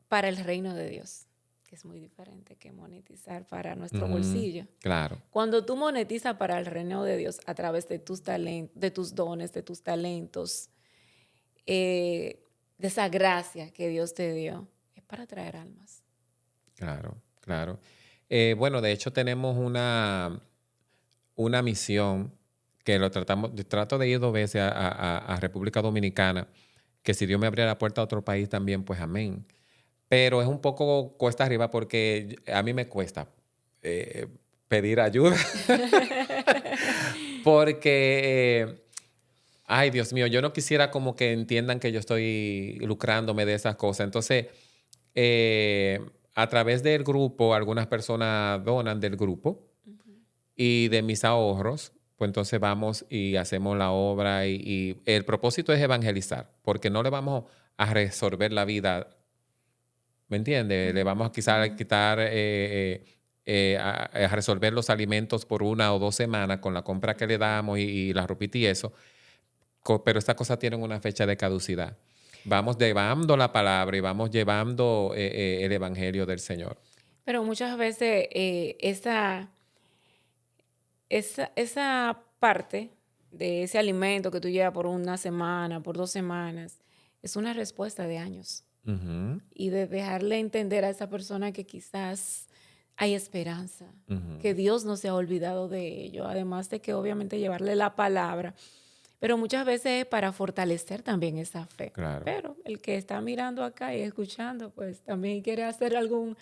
para el reino de Dios, que es muy diferente que monetizar para nuestro Ujú, bolsillo. claro, Cuando tú monetizas para el reino de Dios a través de tus talentos, de tus dones, de tus talentos, de esa gracia que Dios te dio, es para traer almas. claro, claro. Bueno, de hecho tenemos una misión que lo tratamos, yo trato de ir 2 veces a República Dominicana, que si Dios me abriera la puerta a otro país también, pues amén. Pero es un poco cuesta arriba porque a mí me cuesta eh, pedir ayuda porque, ay Dios mío, yo no quisiera como que entiendan que yo estoy lucrándome de esas cosas. Entonces, a través del grupo, algunas personas donan del grupo Ujú. y de mis ahorros, pues entonces vamos y hacemos la obra y el propósito es evangelizar, porque no le vamos a resolver la vida, ¿me entiendes? Le vamos Ujú, a quizás ujú. quitar, a resolver los alimentos por 1 o 2 semanas con la compra que le damos y la ropita y eso, pero estas cosas tienen una fecha de caducidad. Vamos llevando la palabra y vamos llevando el evangelio del Señor. Pero muchas veces esa parte de ese alimento que tú llevas por una semana, por 2 semanas, es una respuesta de años. Ujú, Y de dejarle entender a esa persona que quizás hay esperanza, ujú, que Dios no se ha olvidado de ello, además de que obviamente llevarle la palabra, pero muchas veces es para fortalecer también esa fe. claro. Pero el que está mirando acá y escuchando, pues también quiere hacer algún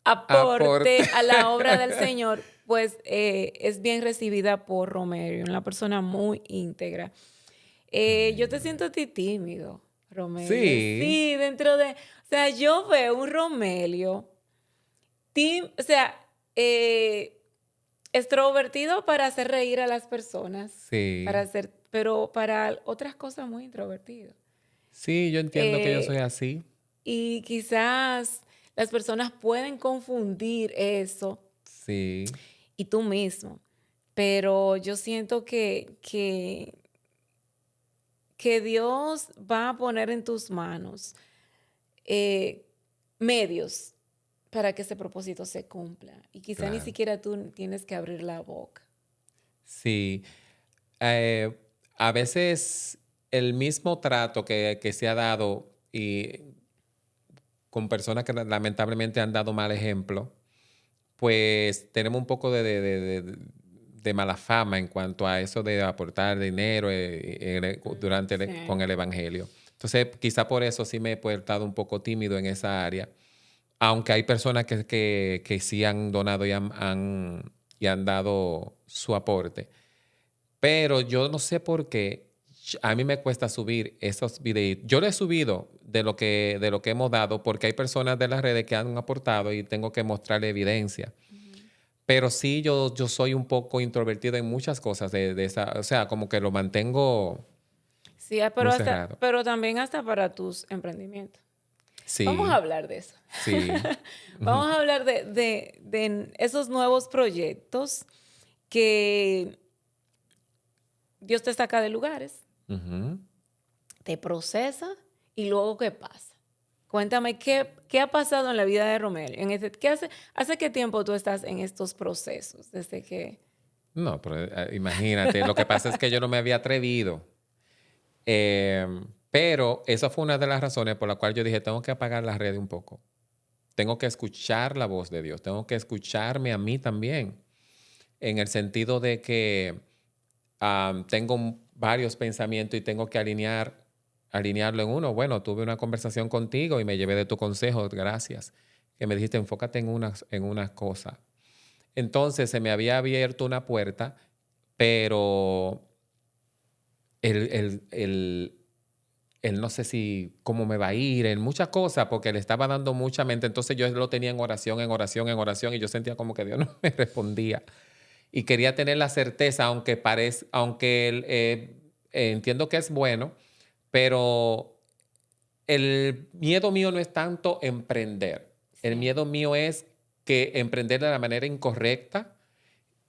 aporte Aporte. a la obra del Señor, pues es bien recibida por Romelio, una persona muy íntegra. Yo te Amén. siento a ti tímido, Romelio. Sí, Sí, o sea, yo veo un Romelio, o sea, eh, extrovertido para hacer reír a las personas, sí. pero para otras cosas muy introvertido. Sí, yo entiendo que yo soy Eh, así. y quizás las personas pueden confundir eso Sí, y tú mismo, pero yo siento que Dios va a poner en tus manos eh, medios para que ese propósito se cumpla. Y quizá ni claro. siquiera tú tienes que abrir la boca. Sí. Eh, a veces el mismo trato que se ha dado y con personas que lamentablemente han dado mal ejemplo, pues tenemos un poco de mala fama en cuanto a eso de aportar dinero con Sí. el evangelio. Entonces, quizá por eso sí me he portado un poco tímido en esa área, aunque hay personas que sí han donado y han dado su aporte. Pero yo no sé por qué a mí me cuesta subir esos videitos. Yo lo he subido de lo que hemos dado porque hay personas de las redes que han aportado y tengo que mostrarle evidencia. Ujú. Pero sí, yo soy un poco introvertido en muchas cosas de esa, o sea, como que lo mantengo Sí, muy cerrado. pero también hasta para tus emprendimientos. Vamos a Sí, hablar de eso. sí. Ujú, Vamos a hablar de esos nuevos proyectos que Dios te saca de lugares, ujú. te procesa y luego ¿qué pasa? Cuéntame qué ha pasado en la vida de Romelio. ¿Hace qué tiempo tú estás en estos procesos? Desde que... No, pero imagínate, lo que pasa es que yo no me había atrevido. Pero esa fue una de las razones por la cual yo dije, tengo que apagar las redes un poco. Tengo que escuchar la voz de Dios, tengo que escucharme a mí también, en el sentido de que tengo varios pensamientos y tengo que alinearlo en uno. Bueno, tuve una conversación contigo y me llevé de tu consejo, gracias, que me dijiste, enfócate en una cosa. Entonces se me había abierto una puerta, pero él no sé si cómo me va a ir, en muchas cosas, porque le estaba dando mucha mente. Entonces yo lo tenía en oración, en oración, en oración, y yo sentía como que Dios no me respondía. Y quería tener la certeza, aunque entiendo que es bueno, pero el miedo mío no es tanto emprender. El Sí. miedo mío es que emprender de la manera incorrecta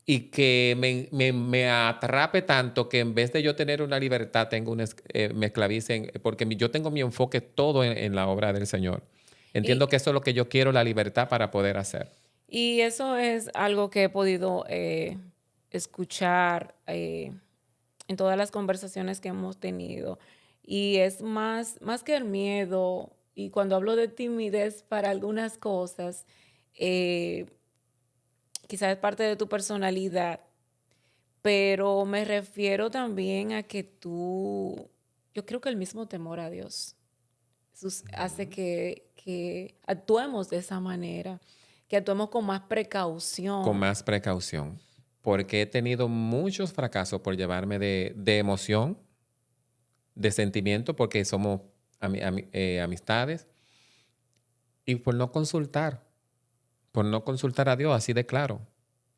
y que me atrape tanto que en vez de yo tener una libertad, me esclavicen, porque yo tengo mi enfoque todo en la obra del Señor. Y, Entiendo que eso es lo que yo quiero, la libertad para poder hacer. y eso es algo que he podido escuchar en todas las conversaciones que hemos tenido. Y es más que el miedo, y cuando hablo de timidez para algunas cosas, eh, quizás es parte de tu personalidad, pero me refiero también a que yo creo que el mismo temor a Dios. Eso hace que actuemos de esa manera, que actuemos con más Con precaución. más precaución. Porque he tenido muchos fracasos por llevarme de emoción, de sentimiento, porque somos amistades, y por no consultar a Dios, así de claro.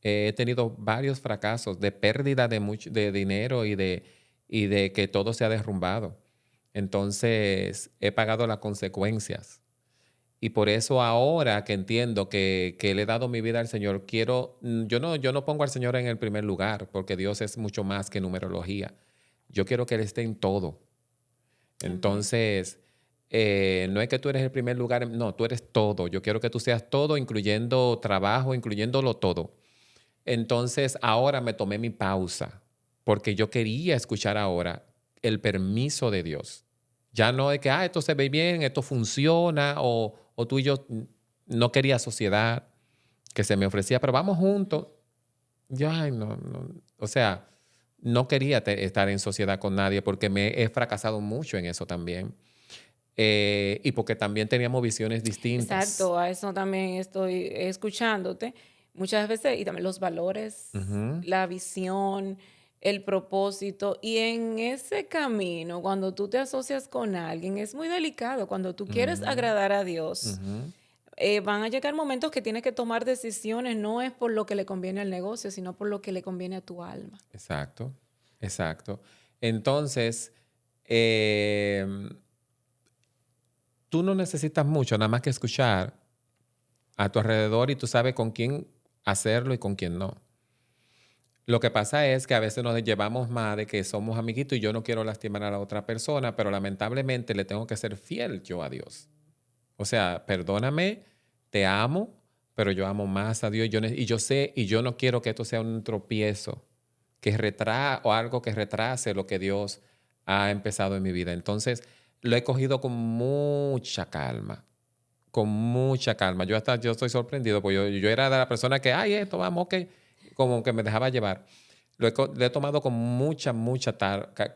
He tenido varios fracasos de pérdida de mucho de dinero y de que todo se ha derrumbado. Entonces, he pagado las consecuencias. Y por eso ahora que entiendo que le he dado mi vida al Señor, yo no pongo al Señor en el primer lugar, porque Dios es mucho más que numerología. Yo quiero que Él esté en todo. Amén. Entonces, no es que tú eres el primer lugar, no, tú eres todo. Yo quiero que tú seas todo, incluyendo trabajo, incluyéndolo todo. Entonces, ahora me tomé mi pausa, porque yo quería escuchar ahora el permiso de Dios. Ya no es que, esto se ve bien, esto funciona, o tú y yo no quería sociedad que se me ofrecía, pero vamos juntos. Yo, ay, no, no. O sea, no quería estar en sociedad con nadie porque me he fracasado mucho en eso también. Y porque también teníamos visiones distintas. Exacto, a eso también estoy escuchándote muchas veces y también los valores, Ujú, la visión, el propósito y en ese camino, cuando tú te asocias con alguien, es muy delicado. Cuando tú quieres ujú, agradar a Dios, ujú. van a llegar momentos que tienes que tomar decisiones, no es por lo que le conviene al negocio, sino por lo que le conviene a tu alma. Exacto, exacto. Entonces, em, tú no necesitas mucho, nada más que escuchar a tu alrededor y tú sabes con quién hacerlo y con quién no. Lo que pasa es que a veces nos llevamos más de que somos amiguitos y yo no quiero lastimar a la otra persona, pero lamentablemente le tengo que ser fiel yo a Dios. O sea, perdóname, te amo, pero yo amo más a Dios y yo sé y yo no quiero que esto sea un tropiezo o algo que retrase lo que Dios ha empezado en mi vida. Entonces, lo he cogido con mucha calma, con mucha calma. Yo estoy sorprendido, porque yo era de la persona que, ay, esto, vamos, ok, como que me dejaba llevar. Lo he tomado con mucha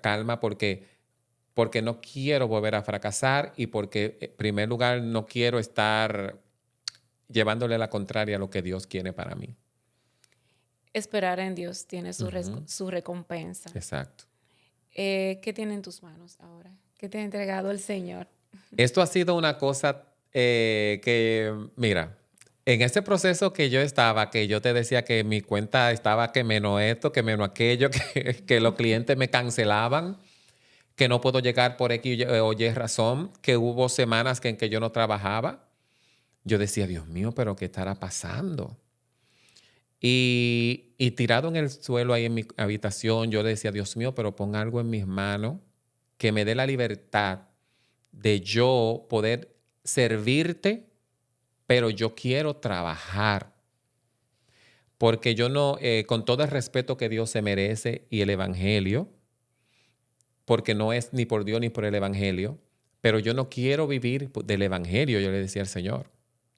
calma porque no quiero volver a fracasar y porque, en primer lugar, no quiero estar llevándole la contraria a lo que Dios quiere para mí. Esperar en Dios tiene Ujú, su recompensa. exacto. ¿Qué tiene en tus manos ahora? ¿Qué te ha entregado el Señor? Esto ha sido una cosa que, mira, en ese proceso que yo estaba, que yo te decía que mi cuenta estaba que menos esto, que menos aquello, que los clientes me cancelaban, que no puedo llegar por X o Y razón, que hubo semanas en que yo no trabajaba. Yo decía, Dios mío, pero ¿qué estará pasando? Y tirado en el suelo ahí en mi habitación, yo le decía, Dios mío, pero pon algo en mis manos que me dé la libertad de yo poder servirte, pero yo quiero trabajar. Porque yo no, con todo el respeto que Dios se merece y el Evangelio, porque no es ni por Dios ni por el Evangelio, pero yo no quiero vivir del Evangelio, yo le decía al Señor.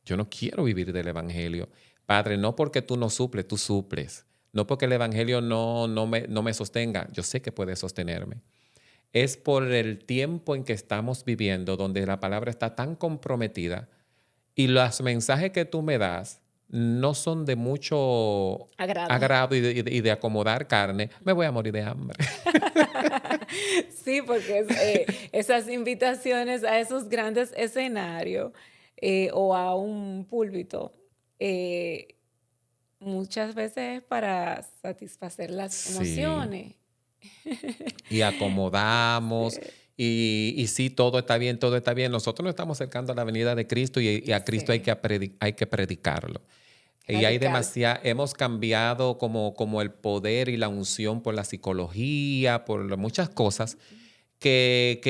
Yo no quiero vivir del Evangelio. Padre, no porque tú no suples, tú suples. No porque el Evangelio no me sostenga, yo sé que puede sostenerme. Es por el tiempo en que estamos viviendo, donde la palabra está tan comprometida y los mensajes que tú me das no son de mucho Agrado. agrado y de acomodar carne, me voy a morir de hambre. Sí, porque esas invitaciones a esos grandes escenarios o a un púlpito, eh, muchas veces es para satisfacer las Sí. emociones. Y acomodamos. Sí, Y sí, todo está bien, todo está bien. Nosotros nos estamos acercando a la venida de Cristo y a Cristo sí, hay que predicarlo. Y radical. hemos cambiado como el poder y la unción por la psicología, por muchas cosas que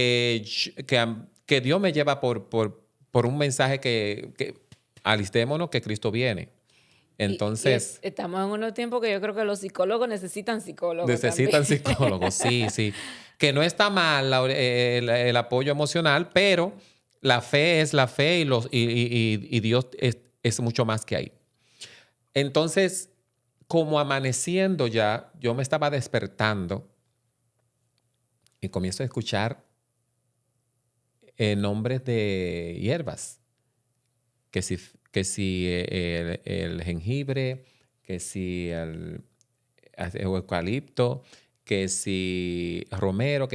Dios me lleva por un mensaje que alistémonos que Cristo viene. Entonces, Estamos en unos tiempos que yo creo que los psicólogos necesitan psicólogos también. necesitan psicólogos, sí, sí. Que no está mal el apoyo emocional, pero la fe es la fe y Dios es mucho más que ahí. Entonces, como amaneciendo ya, yo me estaba despertando y comienzo a escuchar nombres de hierbas. Que si el jengibre, que si el eucalipto, que si romero,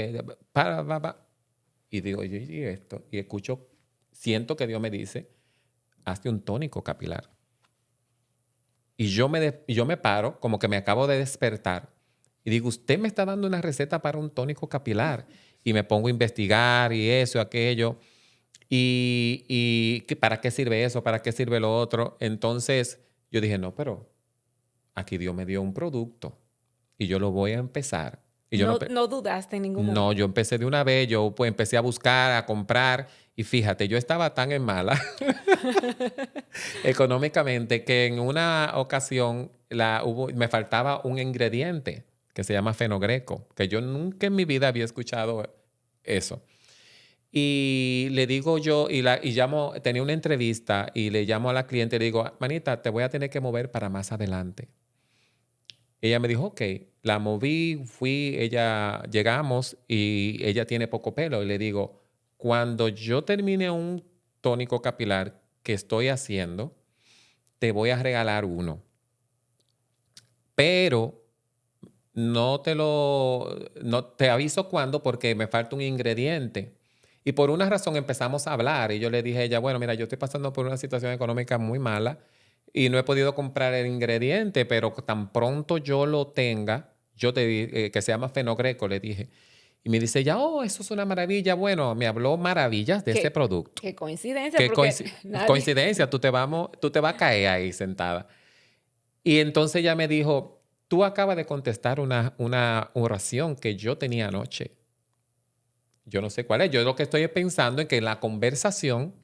y digo, yo y esto, y escucho, siento que Dios me dice, hazte un tónico capilar. Y yo me paro, como que me acabo de despertar, y digo, usted me está dando una receta para un tónico capilar. Y me pongo a investigar y eso, aquello. Y ¿para qué sirve eso? ¿Para qué sirve lo otro? Entonces yo dije, no, pero aquí Dios me dio un producto y yo lo voy a empezar. Y yo no, No dudaste en ningún no, yo momento. empecé de una vez, yo pues empecé a buscar, a comprar y fíjate, yo estaba tan en mala económicamente que en una ocasión me faltaba un ingrediente que se llama fenogreco, que yo nunca en mi vida había escuchado eso. Y le digo yo, y llamo, tenía una entrevista y le llamo a la cliente y le digo, manita, te voy a tener que mover para más adelante. Ella me dijo, ok, la moví, llegamos y ella tiene poco pelo. Y le digo, cuando yo termine un tónico capilar que estoy haciendo, te voy a regalar uno. Pero no te aviso cuándo porque me falta un ingrediente. Y por una razón empezamos a hablar y yo le dije a ella, bueno, mira, yo estoy pasando por una situación económica muy mala y no he podido comprar el ingrediente, pero tan pronto yo lo tenga, que se llama fenogreco, le dije. Y me dice, ya, oh, eso es una maravilla. Bueno, me habló maravillas de ese Qué, producto. qué coincidencia, Qué porque nadie. coincidencia, tú te vas a caer ahí sentada. Y entonces ella me dijo, tú acabas de contestar una oración que yo tenía anoche. Yo no sé cuál es. Yo lo que estoy pensando es que en la conversación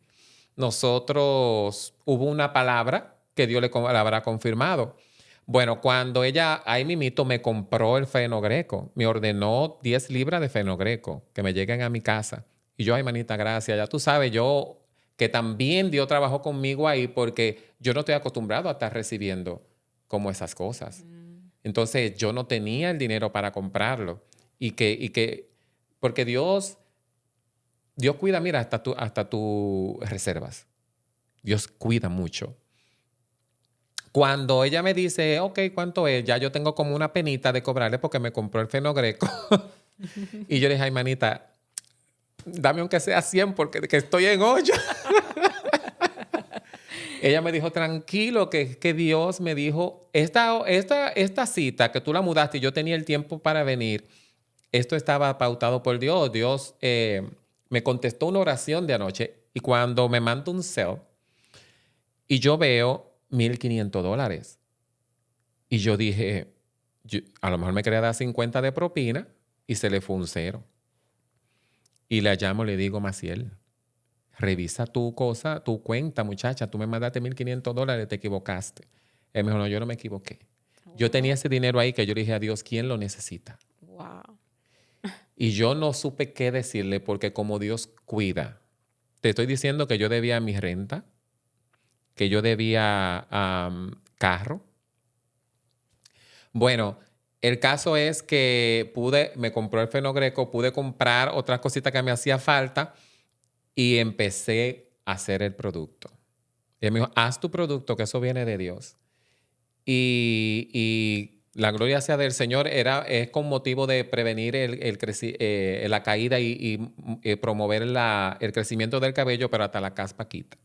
nosotros hubo una palabra que Dios le habrá confirmado. Bueno, cuando ella ahí mimito me compró el fenogreco, me ordenó 10 libras de fenogreco que me lleguen a mi casa. Y yo, ay, manita, gracias. Ya tú sabes, yo que también Dios trabajó conmigo ahí porque yo no estoy acostumbrado a estar recibiendo como esas cosas. Mm. Entonces yo no tenía el dinero para comprarlo. Porque Dios cuida, mira, hasta tus reservas. Dios cuida mucho. Cuando ella me dice, ok, ¿cuánto es? Ya yo tengo como una penita de cobrarle porque me compró el fenogreco. Y yo le dije, ay, manita, dame aunque sea 100 porque que estoy en hoyo. Ella me dijo, tranquilo, que Dios me dijo, esta cita que tú la mudaste y yo tenía el tiempo para venir, esto estaba pautado por Dios. Dios me contestó una oración de anoche y cuando me manda un cel y yo veo $1,500 y yo dije, a lo mejor me quería dar 50 de propina y se le fue un cero. Y la llamo y le digo, Maciel, revisa tu cosa, tu cuenta, muchacha, tú me mandaste $1,500, te equivocaste. Él me dijo, no, yo no me equivoqué. Yo tenía Wow, ese dinero ahí que yo le dije a Dios, ¿quién lo necesita? wow. Y yo no supe qué decirle porque como Dios cuida, te estoy diciendo que yo debía mi renta, que yo debía carro. Bueno, el caso es que me compró el fenogreco, pude comprar otras cositas que me hacía falta y empecé a hacer el producto. Y él me dijo, haz tu producto, que eso viene de Dios. Y la gloria sea del Señor, es con motivo de prevenir la caída y promover el crecimiento del cabello, pero hasta la caspa quita.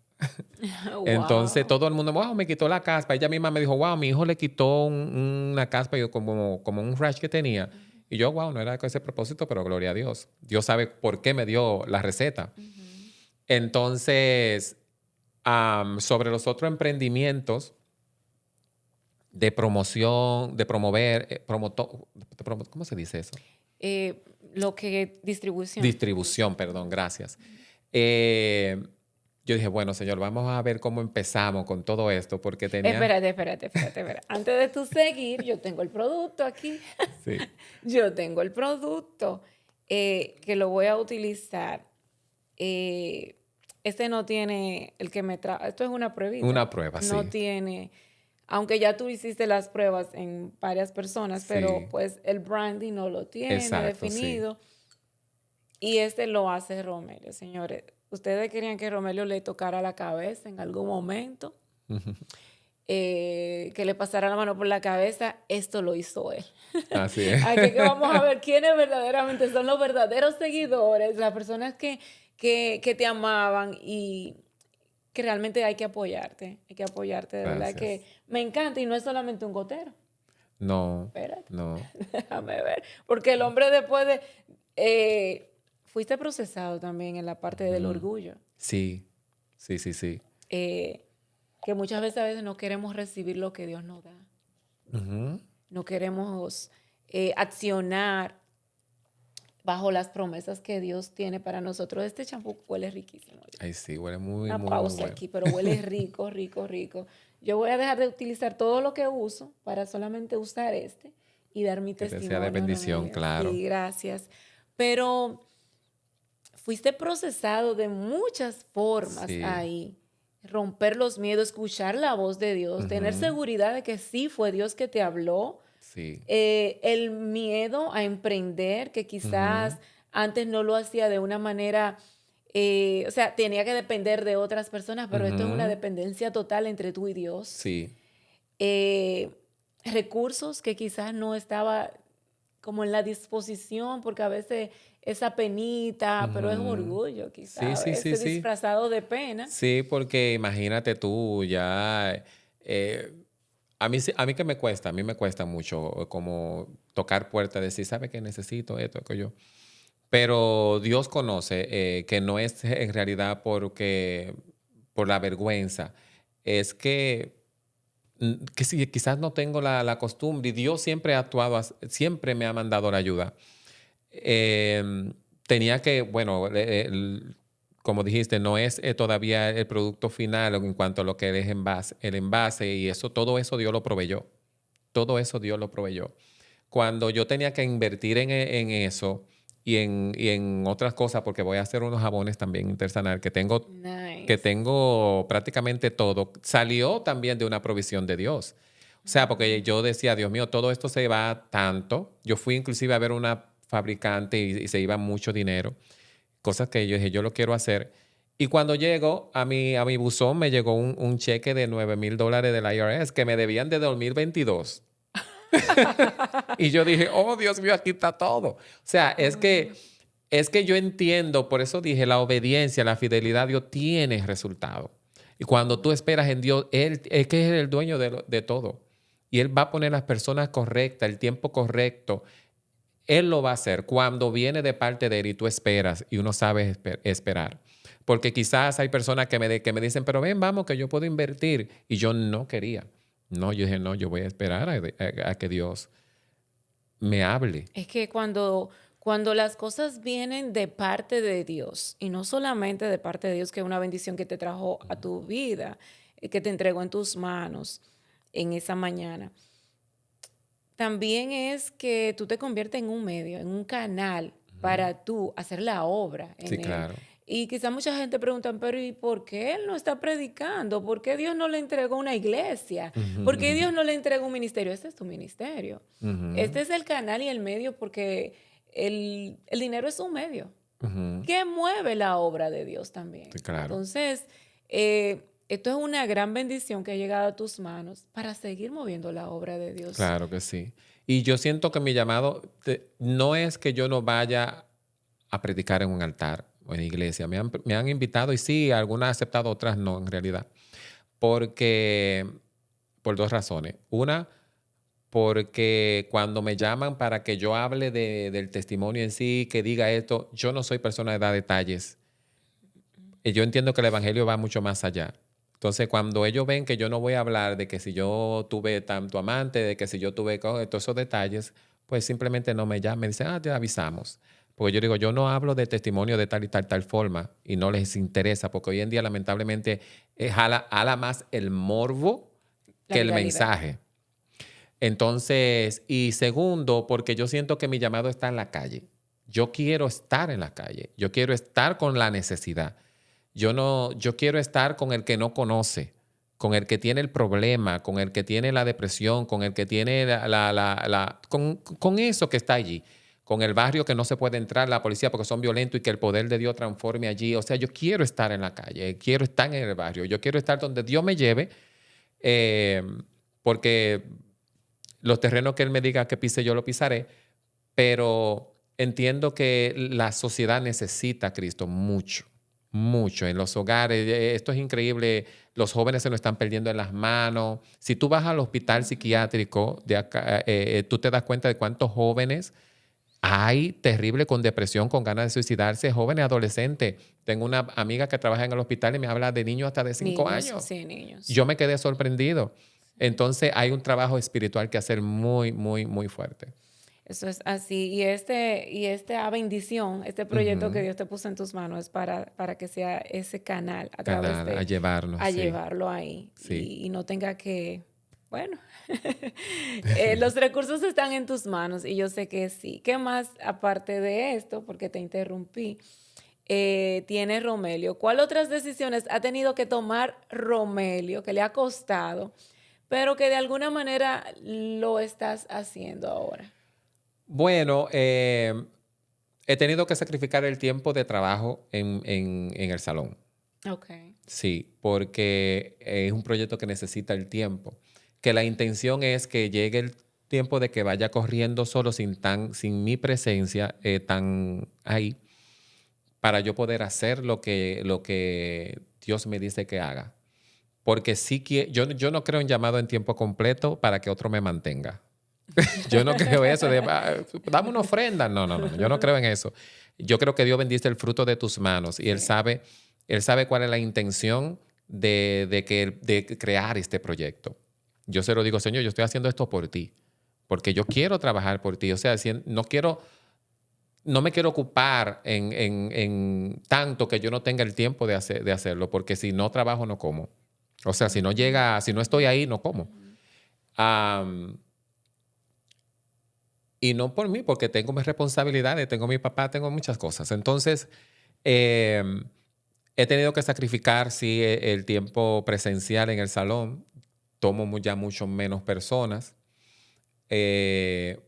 Entonces Wow. todo el mundo, wow, me quitó la caspa. Ella misma me dijo, wow, mi hijo le quitó una caspa como un rash que tenía. Y yo, wow, no era con ese propósito, pero gloria a Dios. Dios sabe por qué me dio la receta. Ujú. Entonces, sobre los otros emprendimientos de promoción, de promover, ¿cómo se dice eso? Lo que distribución. Distribución, perdón, gracias. Eh, yo dije, bueno, señor, vamos a ver cómo empezamos con todo esto, porque tenía... Espérate. Antes de tú seguir, yo tengo el producto aquí. Sí, Yo tengo el producto que lo voy a utilizar. Eh, este no tiene, el que me trae, esto es una pruebita. una prueba, No sí, tiene, aunque ya tú hiciste las pruebas en varias personas, pero sí, pues el branding no lo tiene exacto, sí. definido. Y este lo hace Romelio, señores. Ustedes querían que Romelio le tocara la cabeza en algún momento, que le pasara la mano por la cabeza. Esto lo hizo él. Así es. Aquí que vamos a ver quiénes verdaderamente son los verdaderos seguidores, las personas que te amaban y que realmente hay que apoyarte. Hay que apoyarte, de verdad que Gracias. me encanta y no es solamente un gotero. No, Espérate, no. déjame ver. Porque el hombre después de... fuiste procesado también en la parte del Ujú. orgullo. Sí, sí, sí, sí. eh, que muchas veces no queremos recibir lo que Dios nos da. Ujú. No queremos accionar bajo las promesas que Dios tiene para nosotros. Este champú huele riquísimo. Ay, sí, huele muy, Una muy, muy pausa bueno. aquí, pero huele rico, rico, rico. Yo voy a dejar de utilizar todo lo que uso para solamente usar este y dar mi Que te sea de testimonio, bendición, Romelio. claro. Sí, gracias. Pero fuiste procesado de muchas formas Sí. ahí. Romper los miedos, escuchar la voz de Dios, tener Ujú. seguridad de que sí fue Dios que te habló. Sí. El miedo a emprender, que Ujú. quizás antes no lo hacía de una manera, o sea, tenía que depender de otras personas, pero esto es una Ujú. dependencia total entre tú y Dios. Sí. Eh, recursos que quizás no estaba como en la disposición, porque a veces esa penita, pero es Ujú. orgullo, quizás Sí, a sí, sí, veces sí. disfrazado de pena. Sí, porque imagínate tú ya, eh, a mí que me cuesta, a mí me cuesta mucho como tocar puertas, decir, ¿sabe qué necesito esto, que yo? Pero Dios conoce que no es en realidad porque por la vergüenza, es que si quizás no tengo la costumbre y Dios siempre ha actuado, siempre me ha mandado la ayuda. Tenía que, bueno, como dijiste, no es todavía el producto final en cuanto a lo que es el envase y eso, todo eso Dios lo proveyó. Todo eso Dios lo proveyó. Cuando yo tenía que invertir en eso y en otras cosas, porque voy a hacer unos jabones también artesanal que Nice. tengo prácticamente todo, salió también de una provisión de Dios. O sea, porque yo decía, Dios mío, todo esto se va tanto. Yo fui inclusive a ver una fabricante y se iba mucho dinero, cosas que yo dije, yo lo quiero hacer. Y cuando llego a mi buzón, me llegó un cheque de $9,000 del IRS que me debían de 2022. Y yo dije, oh Dios mío, aquí está todo. O sea, Ah, es que yo entiendo, por eso dije, la obediencia, la fidelidad a Dios tiene resultado. Y cuando tú wow. esperas en Dios, Él es que es el dueño de todo. Y Él va a poner las personas correctas, el tiempo correcto. Él lo va a hacer cuando viene de parte de Él y tú esperas y uno sabe esperar. Porque quizás hay personas que me dicen, pero ven, vamos, que yo puedo invertir. Y yo no quería. No, yo dije, no, yo voy a esperar a que Dios me hable. Es que cuando las cosas vienen de parte de Dios, y no solamente de parte de Dios, que es una bendición que te trajo a tu vida, que te entregó en tus manos en esa mañana, también es que tú te conviertes en un medio, en un canal Ujú. para tú hacer la obra Sí, en él. claro. Y quizá mucha gente pregunta, pero ¿y por qué él no está predicando? ¿Por qué Dios no le entregó una iglesia? ¿Por qué Dios no le entregó un ministerio? Este es tu ministerio. Este Ujú, es el canal y el medio porque el dinero es un medio ujú. que mueve la obra de Dios también. Sí, claro. Entonces, esto es una gran bendición que ha llegado a tus manos para seguir moviendo la obra de Dios. Claro que sí. Y yo siento que mi llamado no es que yo no vaya a predicar en un altar o en iglesia. Me han invitado y sí, algunas he aceptado, otras no, en realidad. Porque, por dos razones. Una, porque cuando me llaman para que yo hable del testimonio en sí, que diga esto, yo no soy persona de dar detalles. Yo entiendo que el evangelio va mucho más allá. Entonces, cuando ellos ven que yo no voy a hablar de que si yo tuve tanto amante, de que si yo tuve todos esos detalles, pues simplemente no me llaman. Me dicen, te avisamos. Porque yo digo, yo no hablo de testimonio de tal y tal, tal forma y no les interesa, porque hoy en día lamentablemente jala más el morbo La que el viralidad. mensaje. Entonces, y segundo, porque yo siento que mi llamado está en la calle. Yo quiero estar en la calle. Yo quiero estar con la necesidad. Yo no, yo quiero estar con el que no conoce, con el que tiene el problema, con el que tiene la depresión, con el que tiene con eso que está allí. con el barrio que no se puede entrar la policía porque son violentos y que el poder de Dios transforme allí. O sea, yo quiero estar en la calle, quiero estar en el barrio, yo quiero estar donde Dios me lleve, eh, porque los terrenos que Él me diga que pise, yo lo pisaré, pero entiendo que la sociedad necesita a Cristo mucho, mucho en los hogares. Esto es increíble. Los jóvenes se lo están perdiendo en las manos. Si tú vas al hospital psiquiátrico de acá, tú te das cuenta de cuántos jóvenes hay terrible con depresión, con ganas de suicidarse, jóvenes, adolescentes. Tengo una amiga que trabaja en el hospital y me habla de niños hasta de 5 Niños, años. sí, niños. Yo me quedé sorprendido. Entonces hay un trabajo espiritual que hacer muy, muy, muy fuerte. Eso es así. Y esta bendición, este proyecto que Ujú. Dios te puso en tus manos es para que sea ese canal a través Canal, a de, llevarnos, a sí, llevarlo ahí sí. y no tenga que, bueno, los recursos están en tus manos y yo sé que sí. ¿Qué más aparte de esto? Porque te interrumpí. Tiene Romelio. ¿Cuál otras decisiones ha tenido que tomar Romelio que le ha costado, pero que de alguna manera lo estás haciendo ahora? Bueno, he tenido que sacrificar el tiempo de trabajo en el salón. Ok. Sí, porque es un proyecto que necesita el tiempo. Que la intención es que llegue el tiempo de que vaya corriendo solo sin mi presencia tan ahí, para yo poder hacer lo que Dios me dice que haga. Porque sí que yo no creo en llamado en tiempo completo para que otro me mantenga. Yo no creo eso de, dame una ofrenda. No, no, no, no, yo no creo en eso. Yo creo que Dios bendice el fruto de tus manos y Sí. Él sabe cuál es la intención de crear este proyecto. Yo se lo digo, Señor, yo estoy haciendo esto por ti, porque yo quiero trabajar por ti. O sea, no me quiero ocupar en tanto que yo no tenga el tiempo de hacerlo, porque si no trabajo, no como. O sea, si no estoy ahí, no como. Ujú. Am, y no por mí, porque tengo mis responsabilidades, tengo mi papá, tengo muchas cosas. Entonces, em, he tenido que sacrificar, sí, el tiempo presencial en el salón. Tomo ya mucho menos personas. Eh,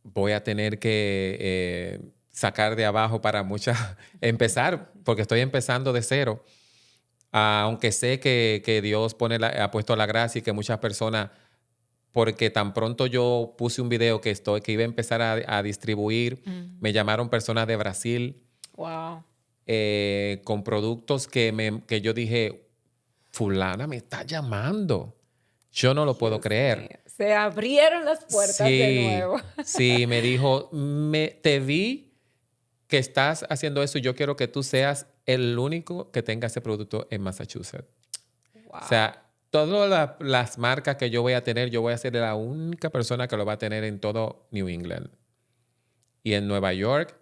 Voy a tener que sacar de abajo para muchas, empezar, porque estoy empezando de cero. Aunque sé que Dios ha puesto la gracia y que muchas personas, porque tan pronto yo puse un video que iba a empezar a distribuir, Ujú. me llamaron personas de Brasil Wow. con productos que yo dije, fulana me está llamando. Yo no lo puedo Dios mío. creer. Se abrieron las puertas de Sí, nuevo. sí, me dijo, te vi que estás haciendo eso y yo quiero que tú seas el único que tenga ese producto en Massachusetts. O Wow. sea, todas las marcas que yo voy a tener, yo voy a ser la única persona que lo va a tener en todo New England y en Nueva York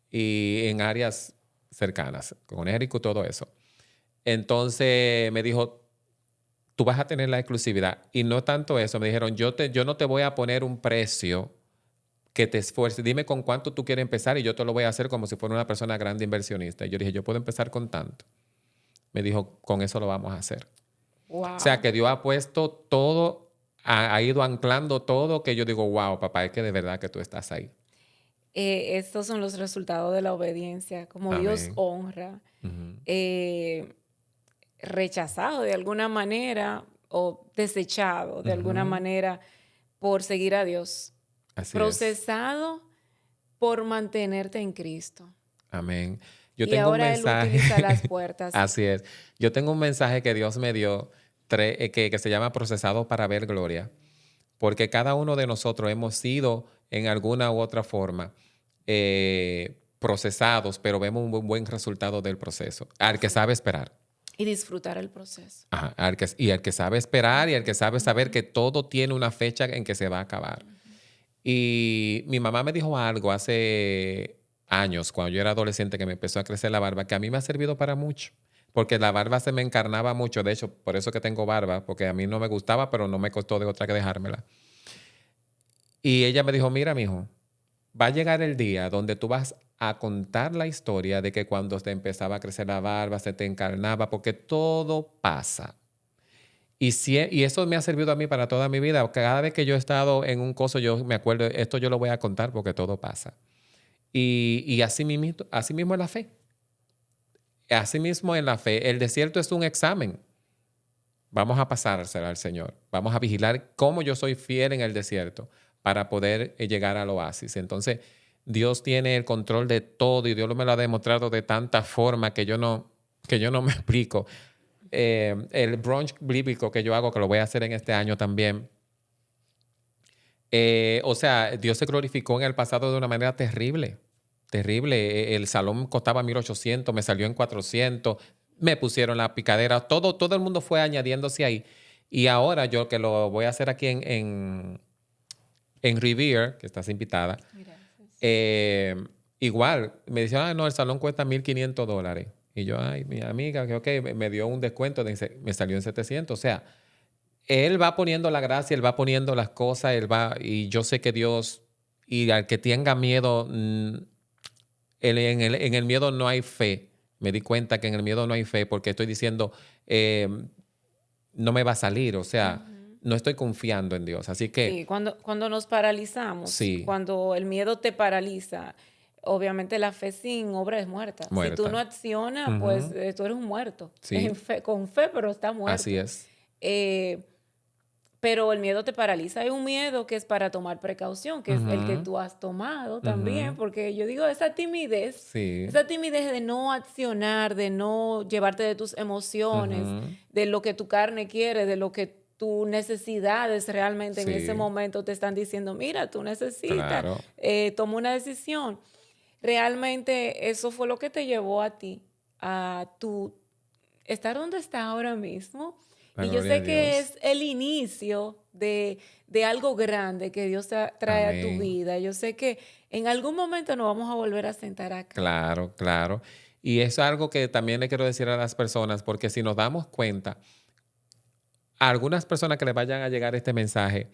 y en áreas cercanas, Connecticut, todo eso. Entonces me dijo, tú vas a tener la exclusividad. Y no tanto eso, me dijeron, yo no te voy a poner un precio que te esfuerce. Dime con cuánto tú quieres empezar y yo te lo voy a hacer como si fuera una persona grande inversionista. Y yo dije, yo puedo empezar con tanto. Me dijo, con eso lo vamos a hacer. O sea, Wow. que Dios ha puesto todo, ha ido anclando todo, que yo digo, wow, papá, es que de verdad que tú estás ahí. Estos son los resultados de la obediencia, como Dios Amén. honra, Ujú. eh, rechazado de alguna manera o desechado de alguna Ujú. manera por seguir a Dios, Así es. procesado por mantenerte en Cristo. Amén. Yo Y tengo un ahora Él utiliza las mensaje, puertas. así es. Yo tengo un mensaje que Dios me dio que se llama Procesado para ver gloria, porque cada uno de nosotros hemos sido en alguna u otra forma procesados, pero vemos un buen resultado del proceso. Al que Sí. sabe esperar. Y disfrutar el proceso. Ajá, y al que sabe esperar y al que sabe saber Ujú, que todo tiene una fecha en que se va a acabar. ujú. Y mi mamá me dijo algo hace años, cuando yo era adolescente, que me empezó a crecer la barba, que a mí me ha servido para mucho, porque la barba se me encarnaba mucho. De hecho, por eso que tengo barba, porque a mí no me gustaba, pero no me costó de otra que dejármela. Y ella me dijo, mira, mijo, va a llegar el día donde tú vas a contar la historia de que cuando te empezaba a crecer la barba, se te encarnaba, porque todo pasa. Y eso me ha servido a mí para toda mi vida. Cada vez que yo he estado en un coso, yo me acuerdo, esto yo lo voy a contar porque todo pasa. Y así mismo es la fe. Así mismo en la fe. El desierto es un examen. Vamos a pasársela al Señor. Vamos a vigilar cómo yo soy fiel en el desierto para poder llegar al oasis. Entonces, Dios tiene el control de todo y Dios me lo ha demostrado de tanta forma que yo no me explico. El brunch bíblico que yo hago, que lo voy a hacer en este año también. O sea, Dios se glorificó en el pasado de una manera terrible. Terrible. El salón costaba 1,800, me salió en 400, me pusieron la picadera, todo el mundo fue añadiéndose ahí. Y ahora yo que lo voy a hacer aquí en Revere, que estás invitada, Gracias. eh, igual, me decían, no, el salón cuesta $1,500. Y yo, ay, mi amiga, que ok, me dio un descuento, me salió en 700. O sea, él va poniendo la gracia, él va poniendo las cosas, y yo sé que Dios, y al que tenga miedo, en el miedo no hay fe. Me di cuenta que en el miedo no hay fe porque estoy diciendo, eh, no me va a salir, o sea, Ujú. no estoy confiando en Dios. Así que Sí, cuando nos paralizamos, sí, cuando el miedo te paraliza, obviamente la fe sin obra es muerta. Si tú no muerta. accionas, pues Ujú, tú eres un muerto. sí, Con fe, pero está así muerto. es. Eh, pero el miedo te paraliza. Hay un miedo que es para tomar precaución, que es el que Ujú, tú has tomado también, ujú, porque yo digo, sí, esa timidez de no accionar, de no llevarte de tus emociones, ujú, de lo que tu carne quiere, de lo que tus necesidades realmente en ese sí, momento te están diciendo, mira, tú necesitas, claro. toma una decisión. Realmente eso fue lo que te llevó a ti, a tu estar donde está ahora mismo. La Y yo gloria de sé que Dios. es el inicio de algo grande que Dios trae a tu Amén. vida. Yo sé que en algún momento nos vamos a volver a sentar acá. Claro, claro. Y es algo que también le quiero decir a las personas, porque si nos damos cuenta, a algunas personas que les vayan a llegar este mensaje,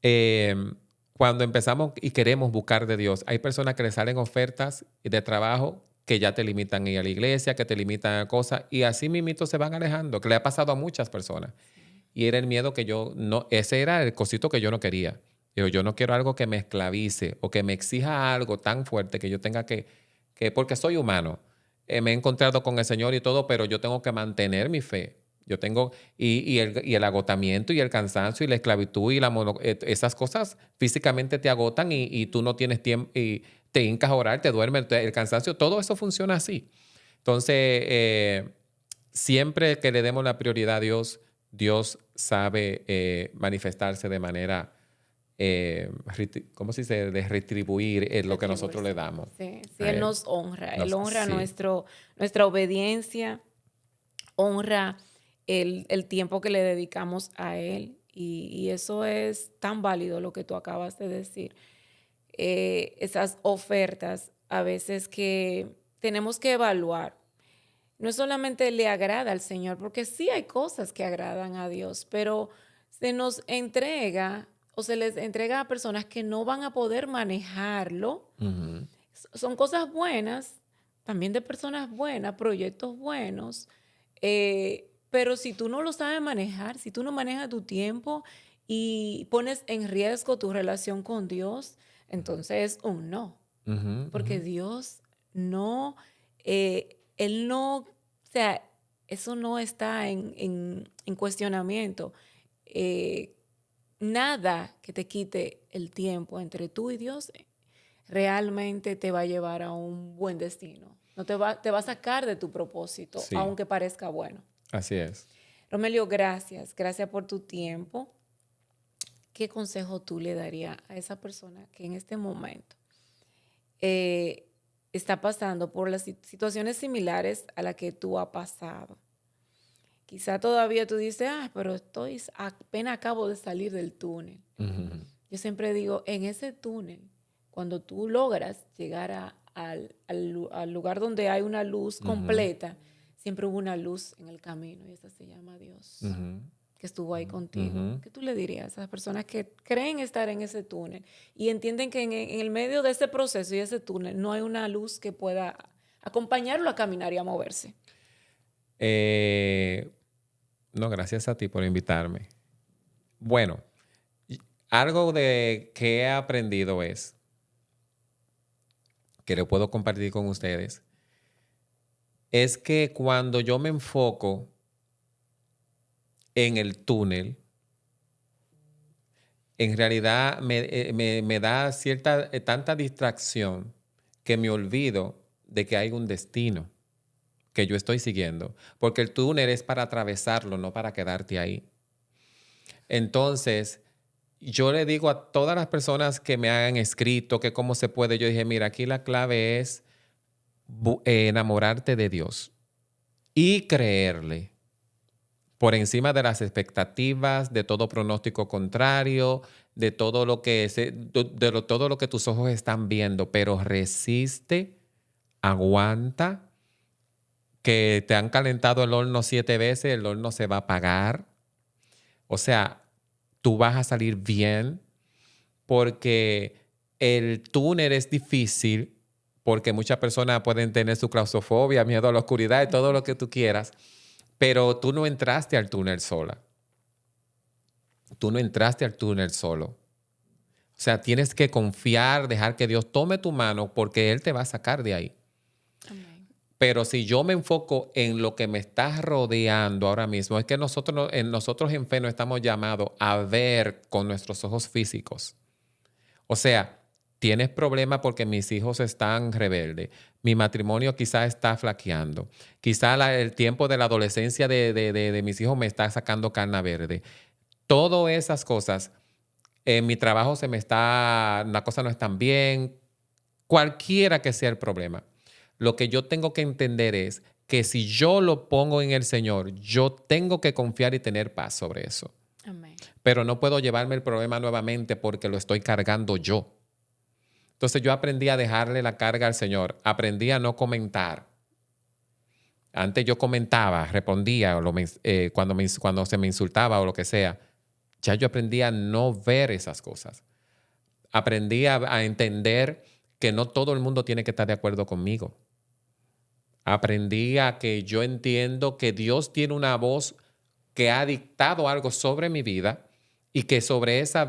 em, cuando empezamos y queremos buscar de Dios, hay personas que les salen ofertas de trabajo que ya te limitan a ir a la iglesia, que te limitan a cosas, y así mismito se van alejando, que le ha pasado a muchas personas. Sí. Y era el miedo que yo no, ese era el cosito que yo no quería. Yo no quiero algo que me esclavice o que me exija algo tan fuerte que yo tenga porque soy humano. Me he encontrado con el Señor y todo, pero yo tengo que mantener mi fe. Yo tengo, y el agotamiento y el cansancio y la esclavitud y esas cosas físicamente te agotan y tú no tienes tiempo y te hincas a orar, te duermes, el cansancio, todo eso funciona así. Entonces, siempre que le demos la prioridad a Dios, Dios sabe manifestarse de manera, ¿cómo se dice? De retribuir lo que nosotros le Retribuirse. damos Sí, sí, a Él Él. nos honra. Él honra Sí, nuestra obediencia, honra el tiempo que le dedicamos a Él. Y eso es tan válido lo que tú acabas de decir. Esas ofertas a veces que tenemos que evaluar. No solamente le agrada al Señor, porque sí hay cosas que agradan a Dios, pero se nos entrega o se les entrega a personas que no van a poder manejarlo. ujú, Son cosas buenas, también de personas buenas, proyectos buenos, pero si tú no lo sabes manejar, si tú no manejas tu tiempo y pones en riesgo tu relación con Dios, entonces es un no, ujú, ujú. porque Dios no, Él no, o sea, eso no está en cuestionamiento. Eh, Nada que te quite el tiempo entre tú y Dios realmente te va a llevar a un buen destino. No te va a sacar de tu propósito, Sí, aunque parezca bueno. así es. Romelio, gracias. Gracias por tu tiempo. ¿Qué consejo tú le darías a esa persona que en este momento eh, está pasando por las situaciones similares a las que tú has pasado? Quizá todavía tú dices, pero apenas acabo de salir del túnel. Ujú, Yo siempre digo, en ese túnel, cuando tú logras llegar al lugar donde hay una luz ujú, completa, siempre hubo una luz en el camino y esa se llama Dios, ujú, que estuvo ahí contigo. ujú. ¿Qué tú le dirías a esas personas que creen estar en ese túnel y entienden que en el medio de ese proceso y ese túnel no hay una luz que pueda acompañarlo a caminar y a moverse? Eh, No, gracias a ti por invitarme. Bueno, algo de que he aprendido es, que lo puedo compartir con ustedes, es que cuando yo me enfoco en el túnel, en realidad me da cierta, tanta distracción que me olvido de que hay un destino que yo estoy siguiendo, porque el túnel es para atravesarlo, no para quedarte ahí. Entonces, yo le digo a todas las personas que me han escrito que cómo se puede, yo dije, mira, aquí la clave es enamorarte de Dios y creerle por encima de las expectativas, de todo pronóstico contrario, de todo lo que todo lo que tus ojos están viendo, pero resiste, aguanta, que te han calentado el horno 7 veces, el horno se va a apagar. O sea, tú vas a salir bien porque el túnel es difícil, porque muchas personas pueden tener su claustrofobia, miedo a la oscuridad y todo lo que tú quieras, pero tú no entraste al túnel sola. Tú no entraste al túnel solo. O sea, tienes que confiar, dejar que Dios tome tu mano porque Él te va a sacar de ahí. Amén. Pero si yo me enfoco en lo que me está rodeando ahora mismo, es que nosotros en fe no estamos llamados a ver con nuestros ojos físicos. O sea, tienes problemas porque mis hijos están rebeldes. Mi matrimonio quizá está flaqueando. Quizá el tiempo de la adolescencia de mis hijos me está sacando carne verde. Todas esas cosas, en mi trabajo la cosa no es tan bien. Cualquiera que sea el problema. Lo que yo tengo que entender es que si yo lo pongo en el Señor, yo tengo que confiar y tener paz sobre eso. Amén. Pero no puedo llevarme el problema nuevamente porque lo estoy cargando yo. Entonces yo aprendí a dejarle la carga al Señor. Aprendí a no comentar. Antes yo comentaba, respondía cuando se me insultaba o lo que sea. Ya yo aprendí a no ver esas cosas. Aprendí a entender que no todo el mundo tiene que estar de acuerdo conmigo. Aprendí a que yo entiendo que Dios tiene una voz que ha dictado algo sobre mi vida y que sobre esa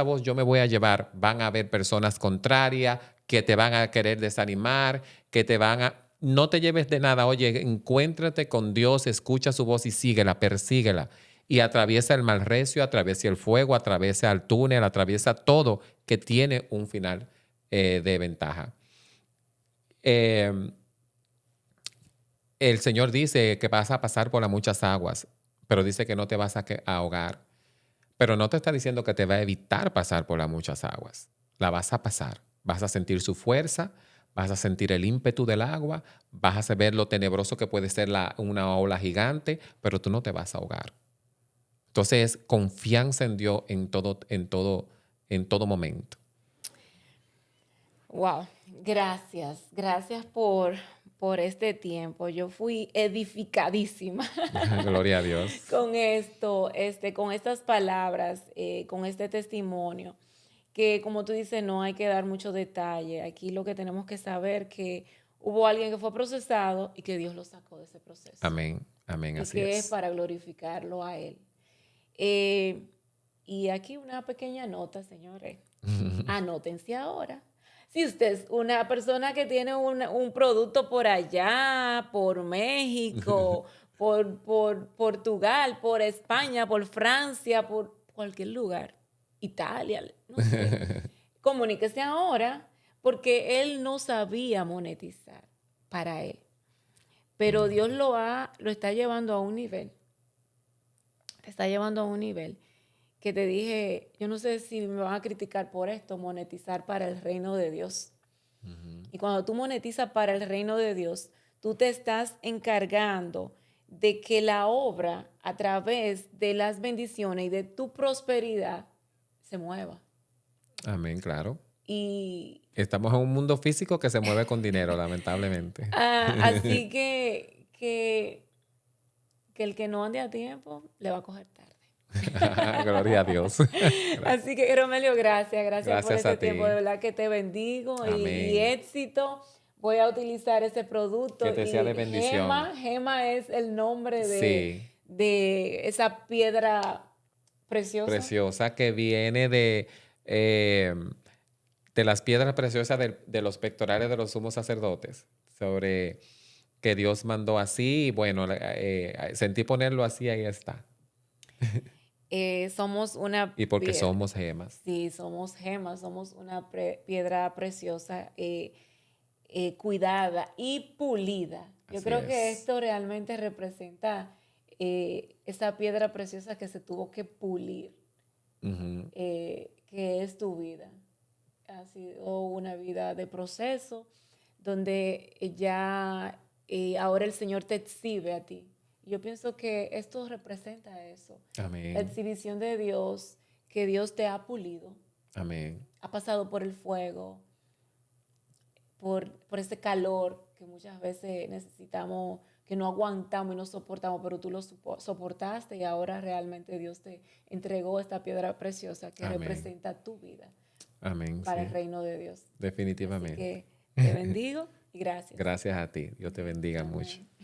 voz yo me voy a llevar. Van a haber personas contrarias que te van a querer desanimar, que te van a... No te lleves de nada. Oye, encuéntrate con Dios, escucha su voz y síguela, persíguela. Y atraviesa el mal recio, atraviesa el fuego, atraviesa el túnel, atraviesa todo que tiene un final de ventaja. El Señor dice que vas a pasar por las muchas aguas, pero dice que no te vas a ahogar. Pero no te está diciendo que te va a evitar pasar por las muchas aguas. La vas a pasar. Vas a sentir su fuerza, vas a sentir el ímpetu del agua, vas a saber lo tenebroso que puede ser una ola gigante, pero tú no te vas a ahogar. Entonces, confianza en Dios en todo momento. Wow, gracias, gracias por este tiempo. Yo fui edificadísima Gloria a Dios. con esto, con estas palabras, con este testimonio, que como tú dices, no hay que dar mucho detalle. Aquí lo que tenemos que saber que hubo alguien que fue procesado y que Dios lo sacó de ese proceso. Amén, amén, Y así que es es. para glorificarlo a Él. Eh, y aquí una pequeña nota, señores. Anótense ahora. Si usted es una persona que tiene un producto por allá, por México, por Portugal, por España, por Francia, por cualquier lugar, Italia, no sé, comuníquese ahora porque él no sabía monetizar para él. Pero Dios lo está llevando a un nivel. Te está llevando a un nivel que te dije, yo no sé si me van a criticar por esto, monetizar para el reino de Dios. Y cuando tú monetizas para el reino de Dios, tú te estás encargando de que la obra, a través de las bendiciones y de tu prosperidad, se mueva. Amén, claro. Y Estamos en un mundo físico que se mueve con dinero, lamentablemente. así que el que no ande a tiempo, le va a coger tarde. Gloria a Dios. Así que, Romelio, gracias por Gracias este a tiempo. De ti. verdad que te bendigo y Amén. éxito. Voy a utilizar ese producto Que te sea y de bendición. Gema es el nombre Sí. de esa piedra preciosa. Preciosa que viene de las piedras preciosas de los pectorales de los sumos sacerdotes, sobre que Dios mandó así, y bueno, sentí ponerlo así, ahí está. Somos una Y porque piedra, somos gemas. sí, somos gemas, somos una piedra preciosa, cuidada y pulida. Yo Así creo que es. esto realmente representa esa piedra preciosa que se tuvo que pulir, Ujú. que es tu vida. Ha sido una vida de proceso donde ya ahora el Señor te exhibe a ti. Yo pienso que esto representa eso, la Amén. exhibición de Dios, que Dios te ha pulido, Amén. ha pasado por el fuego, por ese calor que muchas veces necesitamos, que no aguantamos y no soportamos, pero tú lo soportaste y ahora realmente Dios te entregó esta piedra preciosa que Amén. representa tu vida Amén, para el sí. reino de Dios. Así Definitivamente. que te bendigo y gracias. Gracias a ti. Dios te bendiga mucho. Amén.